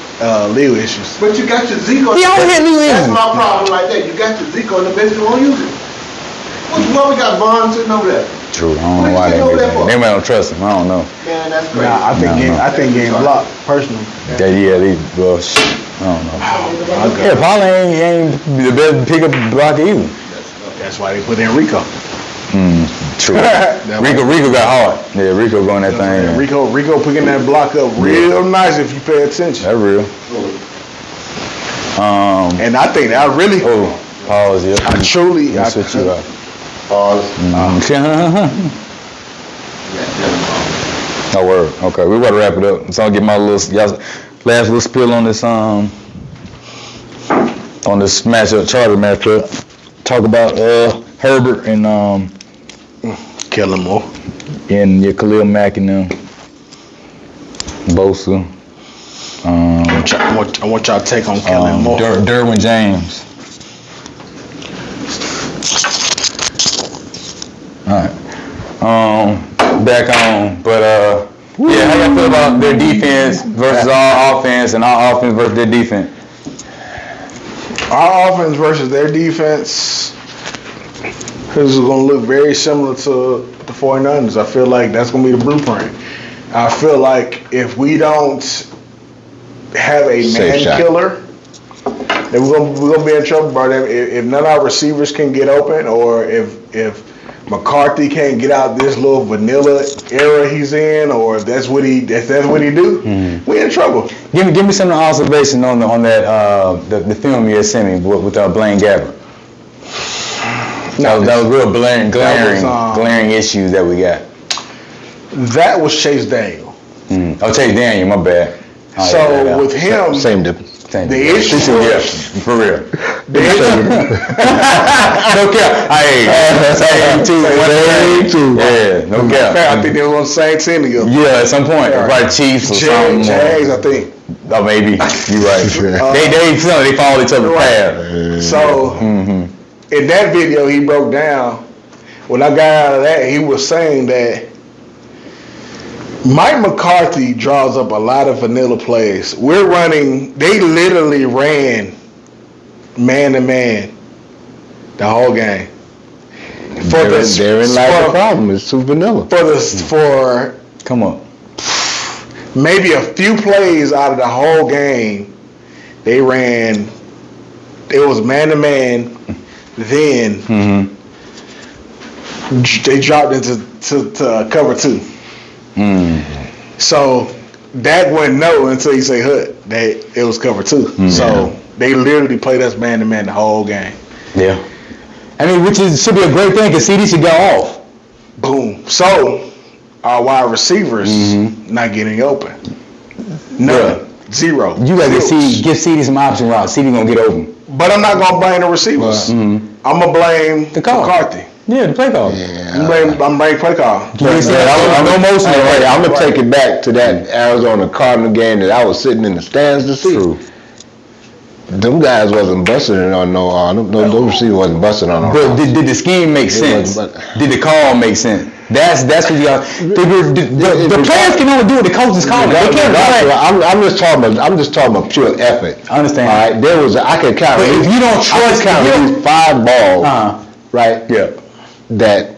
legal issues. But you got your Zico. He always had legal That's issues. my problem right there. You got your Zico and the bench, you won't use it. Why we got Vaughn sitting over there? True. I don't know why they did that. They might don't trust him. I don't know. Man, that's crazy. Nah, I think game blocked personally. I don't know. Yeah, Paul ain't the best pickup blocker either. That's why they put in Rico. True. Rico got hard. Yeah, Rico going that thing. Rico picking that block up real nice if you pay attention. That's real. And I think that really. Pause. Yeah. I truly. I switch you up. Pause. No word. Okay, we gotta wrap it up. So I'll get my last little spill on this matchup, Charter matchup. Talk about Herbert and Kellen Moore. And your Khalil Mack and them. Bosa. I want y'all to take on Kellen Moore. Derwin James. All right. Back on, but yeah, how y'all feel about their defense versus our offense and our offense versus their defense? Our offense versus their defense is going to look very similar to the 49ers. I feel like that's going to be the blueprint. I feel like if we don't have a man killer, then we're gonna be in trouble, bro. If none of our receivers can get open, or if McCarthy can't get out this little vanilla era he's in, or if that's what he do, we in trouble. Give me some observation on that the film you had sent me with Blaine Gabbert. That was real glaring issues that we got. That was Chase Daniel. Oh, Chase Daniel, my bad. So with him, same difference. The issue, yeah, for real. No cap. Same too. Yeah, no cap. I think they were on the same team together. Yeah, at some point, right? Chiefs or something. Jags, I think. Oh, maybe you're right. They follow each other's path. So in that video, he broke down. When I got out of that, he was saying that Mike McCarthy draws up a lot of vanilla plays. They literally ran man-to-man the whole game. Therein lies the problem. It's too vanilla. Come on. Maybe a few plays out of the whole game, they ran. It was man-to-man. Then they dropped into cover two. So Dak wouldn't know until you say Hood that it was cover two. So they literally played us man to man the whole game. Yeah. I mean, should be a great thing because CD should go off. Boom. So our wide receivers not getting open. None. Zero. You got to give CD some option routes. CD gonna get open. But I'm not gonna blame the receivers. I'm gonna blame the call. McCarthy. Yeah, the play call. Yeah. I'm blaming play call. I'm gonna take it back to that Arizona Cardinal game that I was sitting in the stands to see. True. Them guys wasn't busting on those receivers wasn't busting on. But did the scheme make sense? Did the call make sense? That's what you got. The players can only do what the coach is calling. They can't play. I'm just talking about pure effort. I understand. All right, I could count. But if you don't trust, these 5 balls, right? Yeah. That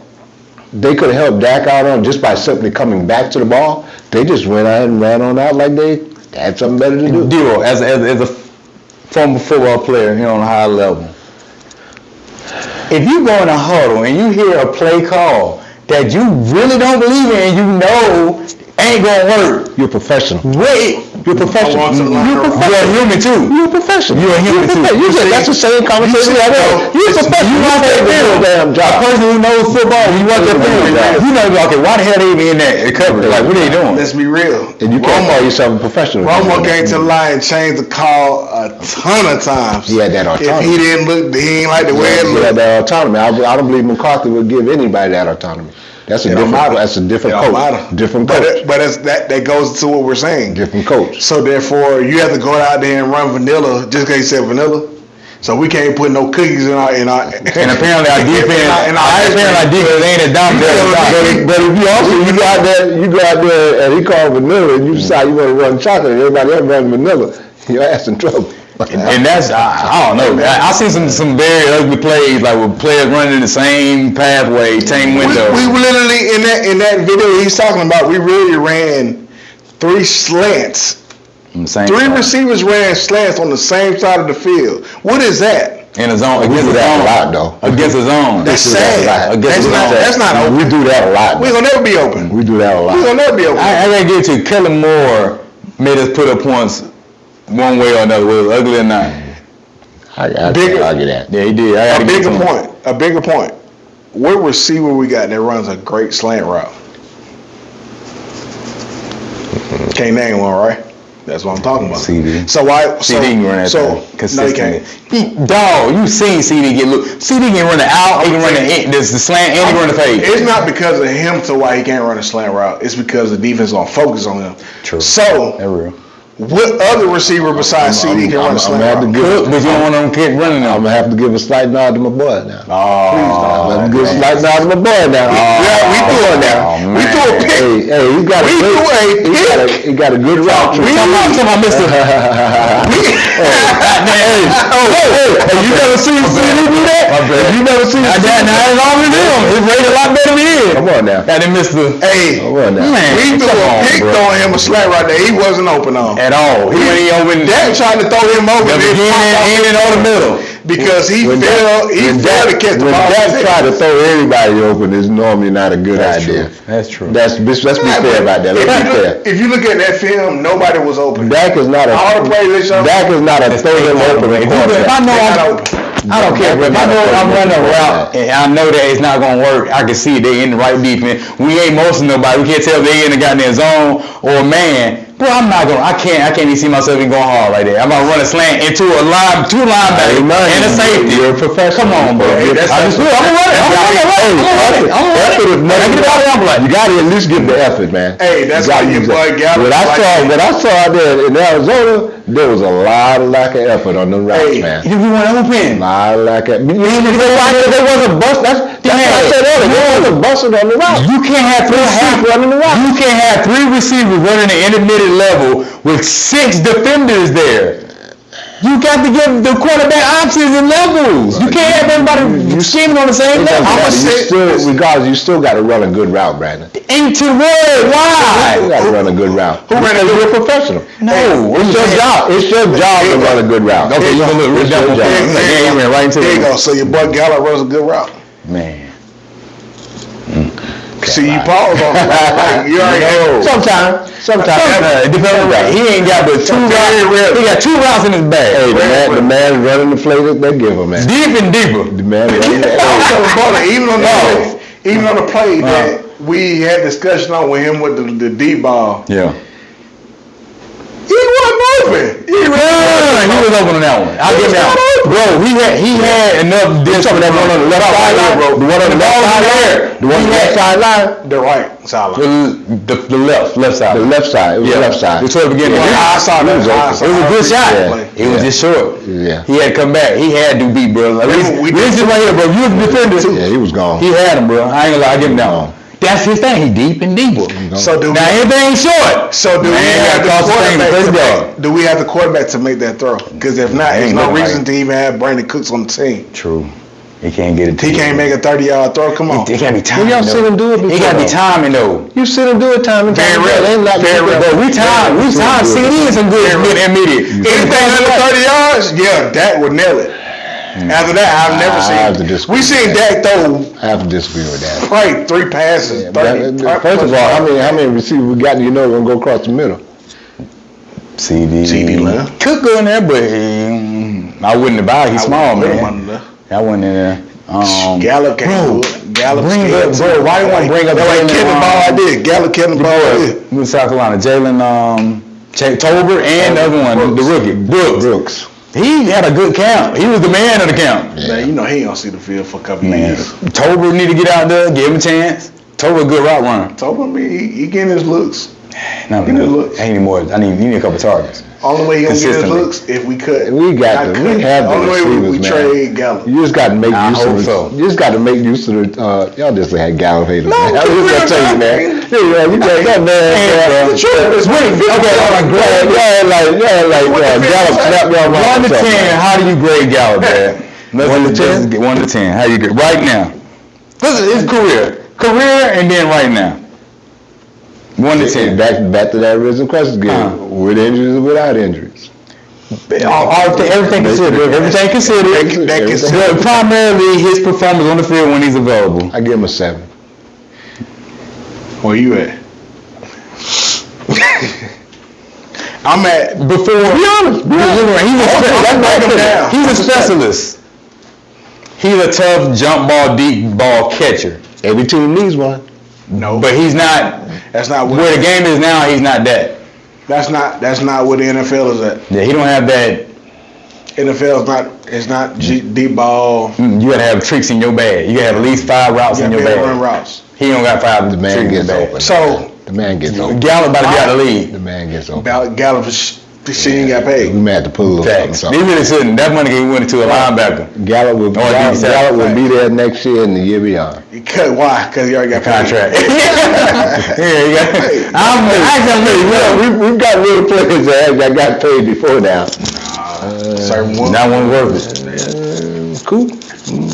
they could have helped Dak out on just by simply coming back to the ball. They just went out and ran on out like they had something better to do. Dero, as a former football player, on a high level, if you go in a huddle and you hear a play call that you really don't believe in and you know ain't gonna work, you're a professional. Wait, you're a professional. You're a human too. You're a professional. You're a human too. That's the same conversation I had. You're a professional. You want that damn job. A person who knows football, you want that film. You know, okay, why the hell they even in that coverage? Like, what are they doing? Let's be real. And you can't call yourself a professional. Romo came to the line and changed the call a ton of times. He had that autonomy. If he ain't like the way it looked. He had that autonomy. I don't believe McCarthy would give anybody that autonomy. That's a different coach. Different coach. But that goes to what we're saying. Different coach. So therefore, you have to go out there and run vanilla just because you said vanilla. So we can't put no cookies in our. And apparently our defense, ain't as dominant. But if you go out there and he called vanilla, and you decide you want to run chocolate, and everybody else run vanilla, your ass in trouble. And that's I don't know. I seen some very ugly plays, like with players running in the same pathway, same window. We literally in that video he's talking about. We really ran 3 slants. Three receivers ran slants on the same side of the field. What is that? In a zone. We do that a lot, though. Against a zone. That's sad. That's not open. We do that a lot. We gonna never be open. We do that a lot. We gonna never be open. I gotta get to Kellen Moore made us put up points one way or another, whether ugly or not. I argue that. Yeah, he did. A bigger point. What receiver we got that runs a great slant route? Can't name one, right? That's what I'm talking about. CD. So why? CD can run that consistently. No, Dog, you seen CD get look. CD can run the out, he can run the slant, and he can run the fade. It's not because of him to why he can't run a slant route. It's because the defense don't focus on him. True. So that's real. What other receiver besides CD can run a slant route? But you don't want them keep running them. I'm gonna have to give a slight nod to my boy now. Oh, I'm gonna give a slight nod to my boy now. Yeah, we threw it now. We threw a pick. Hey, he got a good route. We talking about Mr. You never seen CD do that? You never seen CD? Now it's all of them. It's rated a lot better than his. Come on now. Got him, Mr. Hey, come on now. we threw a pick throwing him a slant right there. He wasn't open on. At all. He went over. Dak tried to throw him over the beginning and on the middle. Because he failed to catch the ball. When Dak tried to throw everybody open, it's normally not a good idea. That's true. Let's be fair about that. Let's be fair. If you look at that film, nobody was open. Dak is not a throw him open. If I know I don't care, but if I know I'm running a route and I know that it's not gonna work, I can see they in the right defense. We ain't mostly nobody. We can't tell if they in the goddamn zone or man. Bro, I can't even see myself even going hard like that. I'm gonna run a slant into two linebackers and a safety. You're a professional. Come on, bro. I'm gonna run it. You gotta at least give the effort, man. Hey, that's how your boy got it. What I saw out there in Arizona, there was a lot of lack of effort on the routes, man. You want to open? A lot of lack of. There wasn't bust. That's what I said earlier. There wasn't busting on the route. You can't have You can't have 3 receivers running the intermediate level with 6 defenders there. You got to give the quarterback options and levels. You can't have everybody scheming on the same level. Regardless, you still got to run a good route, Brandon. Into what? Why? You got to run a good route. Who ran it? You're a professional. No, it's your job. It's your job to run a good route. Okay, you gonna look right into There you go. So your boy Gallup runs a good route. Man. See, you pause on it. You already know. Sometimes. It depends on the route. He ain't got but 2 routes. He got 2 routes in his bag. Hey, the man running the play that they give him, man. Deep and deeper. The man running even on the play that we had discussion on with him with the deep ball. Yeah. He wasn't open. He was open on that one. I'll give him that one. Bro, he had enough distance. That one on the left side, bro. The one on the left side there. The one on the left sideline. The right sideline. The left side. The left side. It was the left side. It's toward the beginning. I saw that. It was a good shot. It was just short. Yeah. He had to come back. He had to beat, bro. Like, we just right here, bro. You was the defender. Yeah, he was gone. He had him, bro. I ain't gonna lie. I give him that one. That's his thing. He deep and deeper. So do now everything short. So do we have the quarterback? Do we have the quarterback to make that throw? Because if not, there's no reason to even have Brandon Cooks on the team. True. He can't get it. He can't make a 30-yard throw. Come on. It gotta be timing. Y'all seen him do it before. It gotta be timing though. You seen him do it time and time. Very rare. But we time CD some good intermediate. Anything under 30 yards, yeah, Dak would nail it. After that, I've never seen. We seen Dak throw. I have to disagree with that. Right, 3 passes. Yeah, first of all, how many receivers we got? You know, gonna go across the middle. CD man. Could go in there, but I wouldn't have bought. He's small, man. I wouldn't in there. Gallup can't do it. Gallup scared. Bro, why do you want to bring up Jalen? Kevin Ball, I did. Gallup, Kevin Ball, I did. With South Carolina, Jalen Tober and the other one, the rookie, Brooks. He had a good count. He was the man of the count. Yeah. Man, you know he ain't gonna see the field for a couple years. Tober need to get out there, give him a chance. Tober a good route runner. Tober, he getting his looks. No, Give me the looks. I need more. You need a couple targets. Only way you gonna get his Consistently. looks if we cut. We got Not to. cut. We have the Only way receivers, we man. trade Gallup. You just got to make I use hope of the. so. You just got to make use of the. Y'all just had Gallup haters. No, man. I was keep just gonna tell you, man. real, Yeah, you got that man. The truth is, Okay, like Gallup snapped y'all 1 to 10. How do you grade Gallup, man? 1 to 10? 1 to 10. How you grade right now? This is his career, and then right now. 1 to 10. Back to that original question again. With injuries or without injuries? Everything considered. Everything considered. But primarily his performance on the field when he's available. I give him a 7. Where you at? I'm at Before. Be honest. He's a specialist. He's a tough jump ball, deep ball catcher. Every team needs one. no, But he's not. that's not what. Where the game is now, he's not that. That's not where the NFL is at. Yeah, he don't have that. NFL is not. It's not deep ball. You gotta have tricks in your bag. You gotta have at least 5 routes in your Run bag. routes. He don't got 5 The man tricks in gets his bag. open. So The man gets open. Gallup about to be out of the The league. man gets open. Gallup, she ain't got We paid. may have to pull a little Facts. something. They really shouldn't. That money can win to a linebacker. Gallup will be there next year and the year beyond. You cut why? Because you already got paid. Contract. Yeah, you got. We've got real players that got paid before now. Certain one. That one worth it. Cool.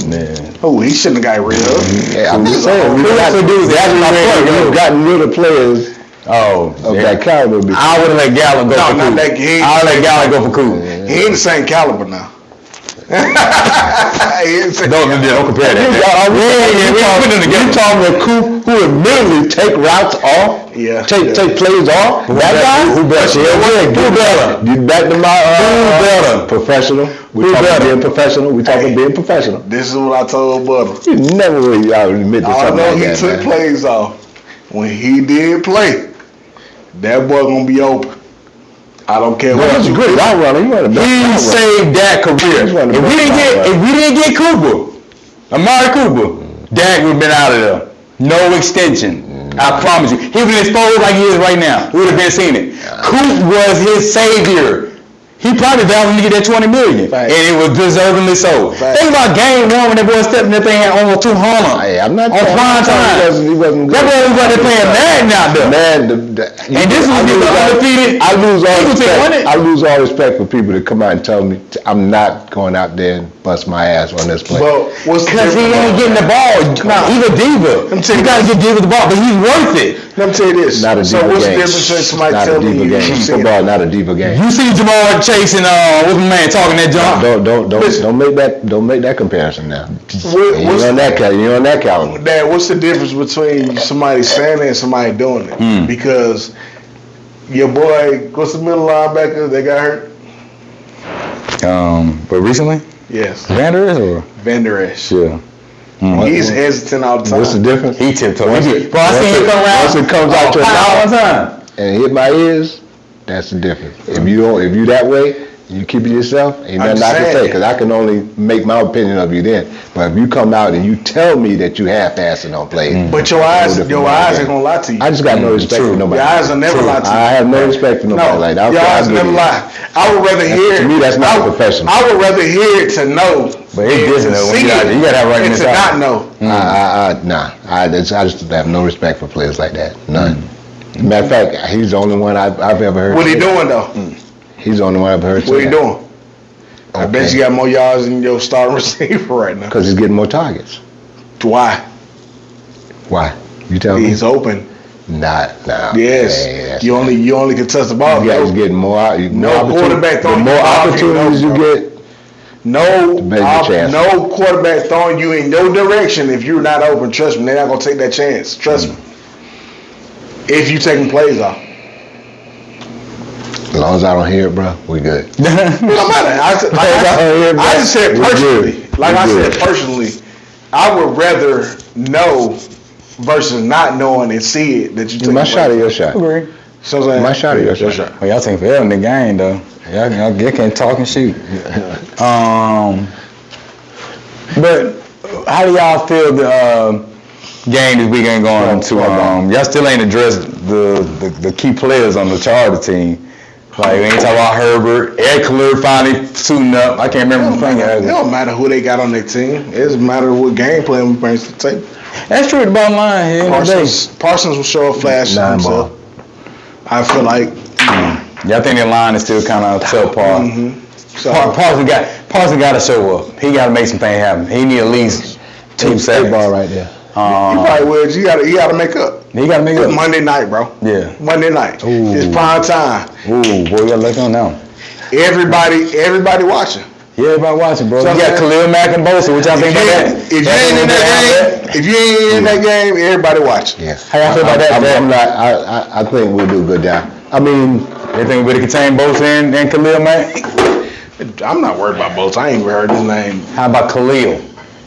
Man. Oh, he shouldn't have got rid of. Yeah, I'm just saying. Who else would do that? That's my point. We've gotten rid of players Oh, of yeah. that caliber before. I would have let Gallup go No, for not Coop. that game. I would let Gallup go for Coop. He ain't the same caliber now. He ain't the same Don't compare that. We ain't putting them You together. talking about Coop who would literally take routes off? Yeah. Take plays off? That guy? Who better? Who better? You back to my better? professional. We Who talking better? being professional. We talking being professional. This is what I told Butter. You never really admit to I something know like he that, took man. plays off. When he did play, that boy gonna be open. I don't care Well, what he's a you great route runner. He run the best He route runner. saved that career. He's one of the If we best didn't get Cooper, Amari Cooper, Dak would have been out of there. No extension. I promise you. He would have exposed like he is right now. We would have been seeing it. Coop was his savior. He probably vowed him to get that $20 million, Facts. and it was deservingly so. Facts. Think about game 1 when that boy stepped in that thing had almost 200 Hey, I'm not on prime time. He wasn't good. That boy was out there playing Madden out there. Man, And this was the undefeated. I lose all People think won it. respect. I lose all respect for people that come out and tell me I'm not going out there and bust my ass on this play. But what's the Because he difference? ain't getting the ball. He's a diva. You gotta get Diva the ball, but he's worth it. Let me tell you this. Not a So diva what's game. the difference between somebody Not a telling diva you game. you see Football, it? not a diva game. You see Jamal chasing what's my man talking that jump? Don't make that comparison now. What- what's- You're on that caliber. Dad, what's the difference between somebody saying it and somebody doing it? Because your boy, what's the middle linebacker that got hurt? But recently, Yes, Vander is or Van Der Esch. yeah. He's hesitant all the time. What's the difference? He tiptoed. Once it- Bro, I seen him come around. once it comes out your all mouth. the time. And hit my ears, that's the difference. If you that way, you keep it yourself, ain't nothing I can Understand. say, because I can only make my opinion of you then. But if you come out and you tell me that you half-assing on plays, But your eyes ain't gonna lie to you. I just got no respect for nobody. Your eyes will never lie to you. I have no respect for nobody like that. Your eyes I'll never give you- lie. I would rather hear. To me, that's not professional. I would rather hear it to know. But it's than different to though. When see you gotta- it you gotta have right and in to this not out. know. I just have no respect for players like that. None. Matter of fact, he's the only one I've ever heard. What he doing though? He's the only one I've heard. What he doing? I bet you got more yards than your starting receiver right now. Because he's getting more targets. Why? Why? You tell me. He's open. Nah. Yes. Hey, that's You only can touch the ball. You guys getting more quarterback The throwing more you the ball, opportunities you you know, get, No, better your chance. no quarterback throwing you in no direction if you're not open. Trust me, they're not gonna take that chance. Trust me. If you taking plays off, as long as I don't hear it, bro, we good. it don't matter. I just said We're personally. good. Like We're I good. said personally, I would rather know versus not knowing and see it that you take. My shot or your shot? Agree. So I'm saying, My shot or your shot? Well, y'all think for in the game though. Y'all can't talk and shoot. But how do y'all feel game this weekend going to y'all still ain't addressed the key players on the Charter team. Like we ain't talking about Herbert, Ed Khalil finally suiting up. I can't remember the thing. It don't matter who they got on their team. It doesn't matter what game plan we bring to the table. That's true. The bottom line here. Parsons will show a flash himself. I feel like. Yeah, I think the line is still kind of subpar. Mm-hmm. So, Parsons got to show up. He got to make some things happen. He need at least 2 seconds. Ball right there. you probably would. You gotta make up. He got to make up. It's Monday night, bro. Yeah. Monday night. Ooh. It's prime time. Ooh, boy, you got to look on now. Everybody watching. Yeah, everybody watching, bro. So you got Khalil Mack and Bosa. What y'all think about that? If you ain't in that game, everybody watching. Yes. How y'all feel about that? I think we'll do a good job. I mean, you think we'll contain Bosa and Khalil Mack? I'm not worried about Bosa. I ain't even heard his name. How about Khalil?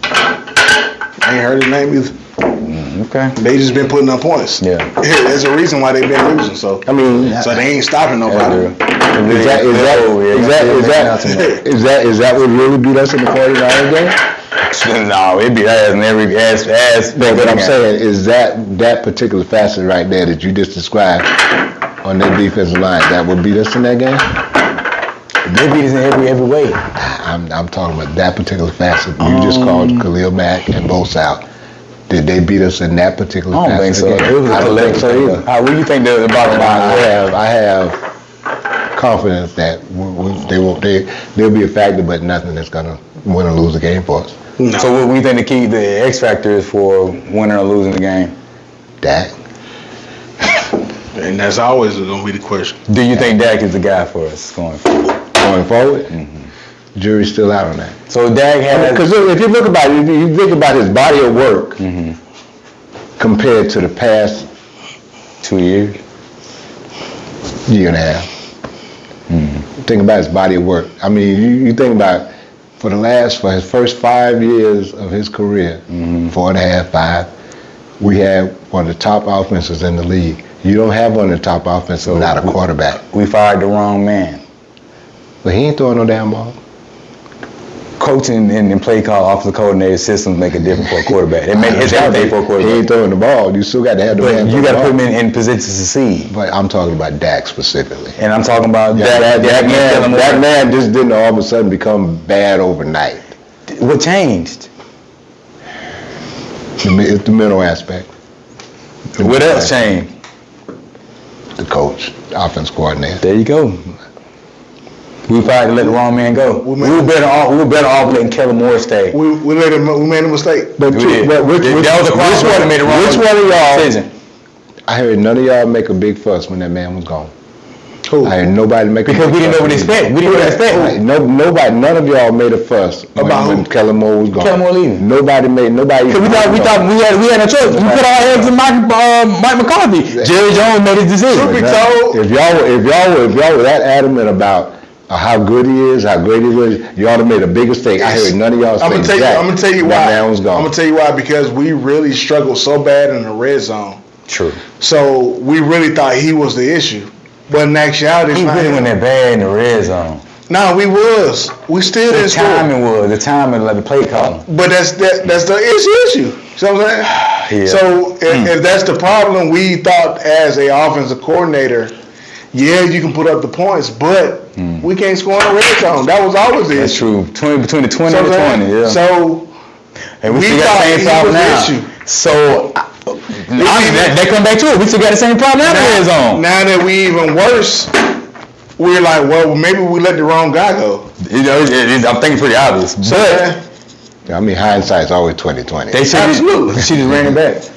I ain't heard his name either. Okay. They just been putting up points. Yeah. There's a reason why they've been losing. So I mean, so they ain't stopping nobody. Is that what really beat us in the 49ers game? No, it beat us in every ass. But I'm saying is that particular facet right there that you just described on their defensive line that would beat us in that game? They beat us in every way. I'm talking about that particular facet. You just called Khalil Mack and Bosa out. Did they beat us in that particular facet? I don't think so. Again? It was I don't think so either. What do you think the bottom line? I have confidence that they'll be a factor, but nothing that's gonna win or lose the game for us. No. So what we think the X factor is for winning or losing the game? Dak. And that's always gonna be the question. Do you think Dak is the guy for us going forward? Going forward, jury's still out on that. So Dak has, because if you look about it, if you think about his body of work compared to the past 2 years, year and a half. Think about his body of work. I mean, you think about for his first 5 years of his career, 4.5, 5, we had one of the top offenses in the league. You don't have one of the top offenses without a quarterback. we fired the wrong man. But he ain't throwing no damn ball. Coaching and play call, offensive coordinator systems make a difference for a quarterback. It makes everything for a quarterback. He ain't throwing the ball. You still got to have the man. You got to put him in position to succeed. But I'm talking about Dak specifically. And I'm talking about that man just didn't all of a sudden become bad overnight. What changed? It's the mental aspect. What else changed? The coach, offense coordinator. There you go. We fired to let the wrong man go. We were better off letting Kellen Moore stay. We made a mistake. But that was a crossroad that made the wrong which one of y'all decision. I heard none of y'all make a big fuss when that man was gone. Who? I heard nobody make Because we didn't know what to expect. We didn't know what to expect. None of y'all made a fuss About when Kellen Moore was gone. Kellen Moore leaving. Nobody. Because we thought we had a choice. We put our eggs in Mike McCarthy. Jerry Jones made his decision. Truth be told, If y'all were that adamant about how good he is, how great he was, you ought to made a big mistake. I heard none of y'all say I'm gonna tell you why. That man was gone. I'm gonna tell you why, because we really struggled so bad in the red zone. True. So we really thought he was the issue. But in actuality, He really went that bad in the red zone. No, we was. We still didn't score. The timing, like the play calling. But that's the issue. You know what I'm saying? Yeah. So if that's the problem, we thought as a offensive coordinator, yeah, you can put up the points, but we can't score in the red zone. That was always the issue. That's true. Between the 20 and the 20, yeah. So and we we still got thought the same he problem was the now. issue. So they come back to it. We still got the same problem now in the red zone. Now that we even worse, we're like, well, maybe we let the wrong guy go. I'm thinking pretty obvious. So But I mean, hindsight's always 20/20. they should just ran it back.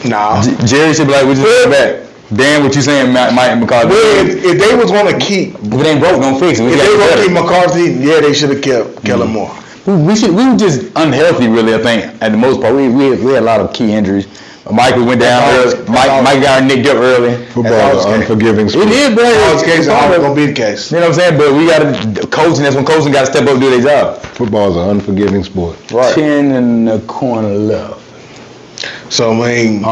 nah. Jerry should be like, we just ran it back. Dan, what you saying, Mike McCarthy? Well, if they was going to keep, If it ain't broke, don't fix it. if they were going to keep McCarthy, yeah, they should have kept Kellen Moore. We were just unhealthy, really. I think at the most part, we had a lot of key injuries. Michael went down early. Mike got nicked up early. Football is an unforgiving sport. It is, bro. In this case, It's it's always going to be the case. You know what I'm saying? But we got to coaching. That's when coaching got to step up and do their job. Football is an unforgiving sport. Right. 10 in the corner left. So, I mean,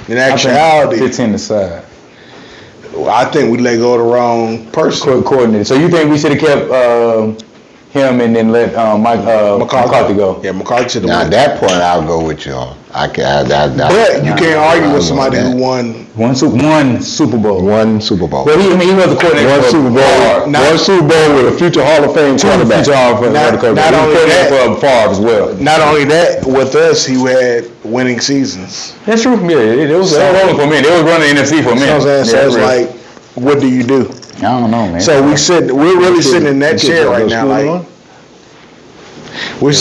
in I think actuality, 15 aside. I think we let go of the wrong person. Coordinator. So you think we should have kept him and then let McCarthy go. Yeah, McCarthy should have Now won. at that point, I'll go with you on. But you can't argue with somebody who won. One Super Bowl. One Super Bowl. Well, he was the coordinator. One Super Bowl. One Super Bowl with a future Hall of Fame quarterback. Not only that, for Favre as well. Not only that, with us, he had winning seasons. That's true. Yeah, it was rolling for a minute. It was running the NFC for a minute. So it's like, what do you do? I don't know, man. So we're really sitting in that chair right now. Like, we're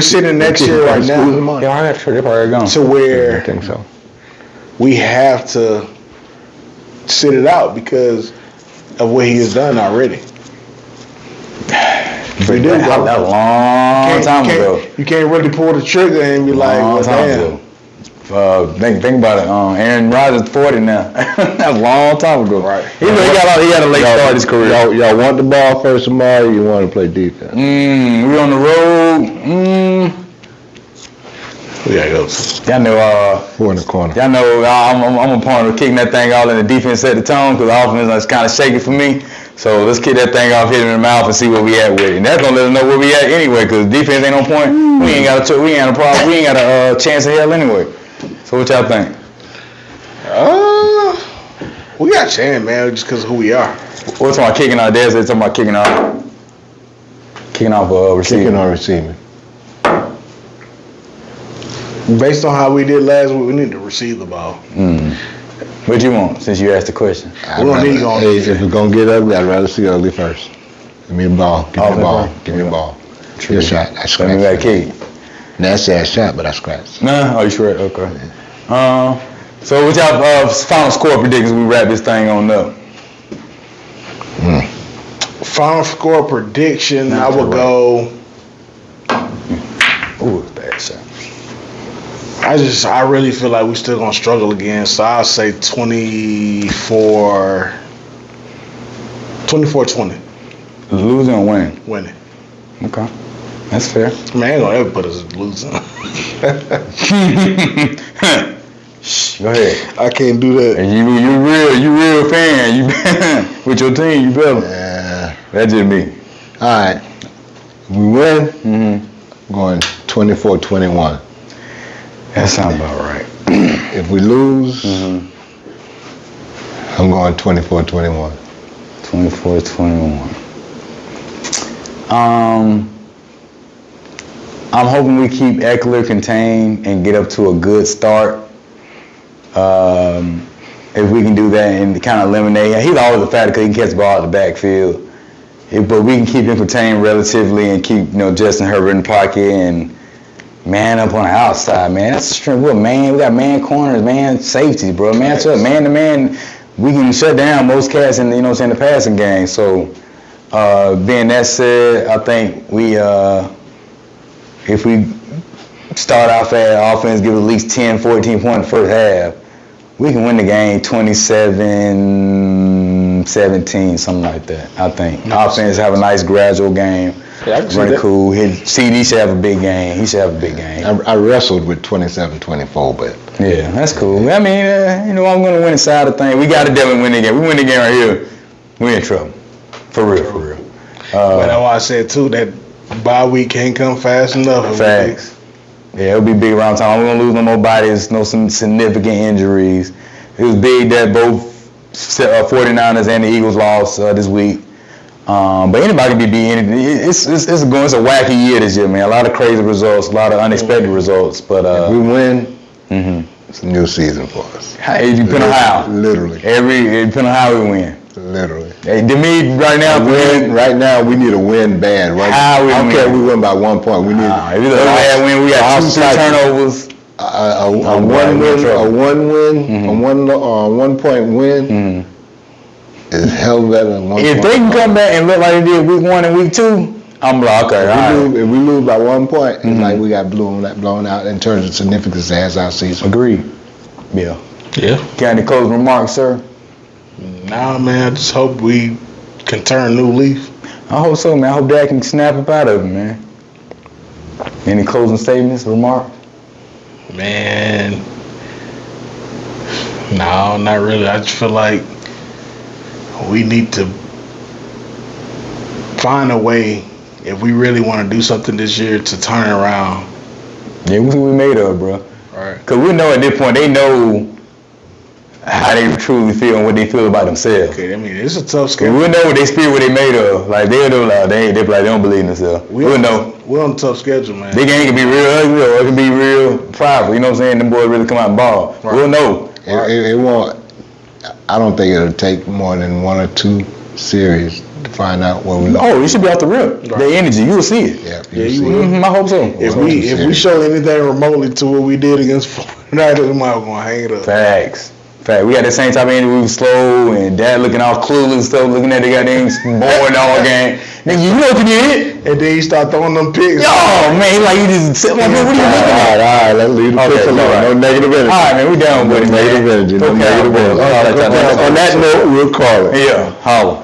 sitting in that chair right now. Yeah, I got sure they're probably gone. To where I think so. we have to sit it out because of what he has done already. We do. That was a long time ago. You can't really pull the trigger and be like, well, damn. Think about it. Aaron Rodgers 40 now. That's a long time ago. Right. He had a late start in his career. Y'all want the ball first tomorrow, or you want to play defense? We on the road. We gotta go. Y'all know. 4 in the corner. Y'all know I'm a part of kicking that thing all in the defense set the tone because the offense is kind of shaky for me. So let's kick that thing off, hit him in the mouth, and see where we at with it. And that's gonna let us know where we at anyway because defense ain't on point. We ain't got a problem. We ain't got a chance of hell anyway. So what y'all think? We got a chance, man, just because of who we are. What's talking about kicking out? They're talking about kicking off receiving. Kicking or receiving. Based on how we did last week, we need to receive the ball. What you want since you asked the question? If we're going to get ugly, I'd rather see ugly first. Give me the ball. Give me the ball. Give me the ball. Your shot. I So we got kick. Nasty ass shot, but I scratched. Nah, you sure? Okay. So what y'all final score predictions? We wrap this thing on up. Final score prediction, I would go. Ooh, bad shot. I really feel like we're still gonna struggle again. So I'll say 24-20. Losing or winning? Winning. Okay. That's fair. Man, I ain't gonna ever put us losing. Shh, go ahead. I can't do that. And you real fan. You with your team, you better. That's just me. All right. If we win, going 24-21. That sounds about right. If we lose, I'm going 24-21. 24-21. I'm hoping we keep Eckler contained and get up to a good start. If we can do that and kind of eliminate, he's always a factor because he can catch the ball out the backfield. But we can keep him contained relatively and keep Justin Herbert in the pocket and man up on the outside, man. That's the strength. We got man corners, man safeties, bro. Match up, man to man. We can shut down most cats in the passing game. So being that said, I think we if we start off at offense, give at least 10, 14 points in the first half, we can win the game 27-17, something like that, I think. Offense have a nice gradual game. Yeah, I can see run that. cool. CD should have a big game. He should have a big game. I wrestled with 27-24, but Yeah, that's cool. I mean, I'm going to win the side of things. We got to definitely win the game. We win the game right here, we in trouble. For real. But that's why I said, too, that bye week can't come fast enough. Facts. Yeah, it'll be big around time. We're going to lose no more bodies, no some significant injuries. It was big that both 49ers and the Eagles lost this week. But anybody can be beaten. It's a wacky year this year, man. A lot of crazy results, a lot of unexpected results. But if we win, it's a new season for us. It depends on how. Literally. It depends on how we win. Literally. Hey, to me, right now, Right now, we need a win bad. Right? How we I don't care if win. we win by 1 point. We need if it's a bad win, we got 2-3 turnovers. a 1 point win is hell better than 1 If point. they can come back and look like they did week 1 and week 2, I'm like, okay, all right. If we lose by 1 point, it's like we got blown out in terms of significance as our season. Agreed. Yeah. Got any closing remarks, sir? Nah, man, I just hope we can turn a new leaf. I hope so, man. I hope Dak can snap up out of it, man. Any closing statements, remarks? Man, no, not really. I just feel like we need to find a way, if we really want to do something this year, to turn it around. Yeah, we see what we made of, bro. Right. Because we know at this point, they know how they truly feel and what they feel about themselves. Okay, I mean, it's a tough We schedule. know what they spirit, what they made of. Like, they'll know, like, they don't believe in themselves. We'll know. We're on a tough schedule, man. They can be real ugly or it can be real prideful. You know what I'm saying? Them boys really come out and ball. Right. We'll know. It won't. I don't think it'll take more than 1 or 2 series to find out where we. Oh, it should be off the rip. Right. The energy, you will see it. Yeah, Yeah, you you see. will. I hope so. If we show anything remotely to what we did against Florida, we might gonna hang it up. Facts. We got the same type of energy. We was slow and dad looking all clueless and stuff, looking at the goddamn board all game. Nigga, you know what you did? And then he start throwing them picks. Oh man, he like you just sit like, what are you looking at? All right, let's leave the picks alone. right. No negative energy. All right, man, we down with it, man. Negative energy. No Okay, negative boys. energy. All right, On that note, we'll call it. Yeah, holla.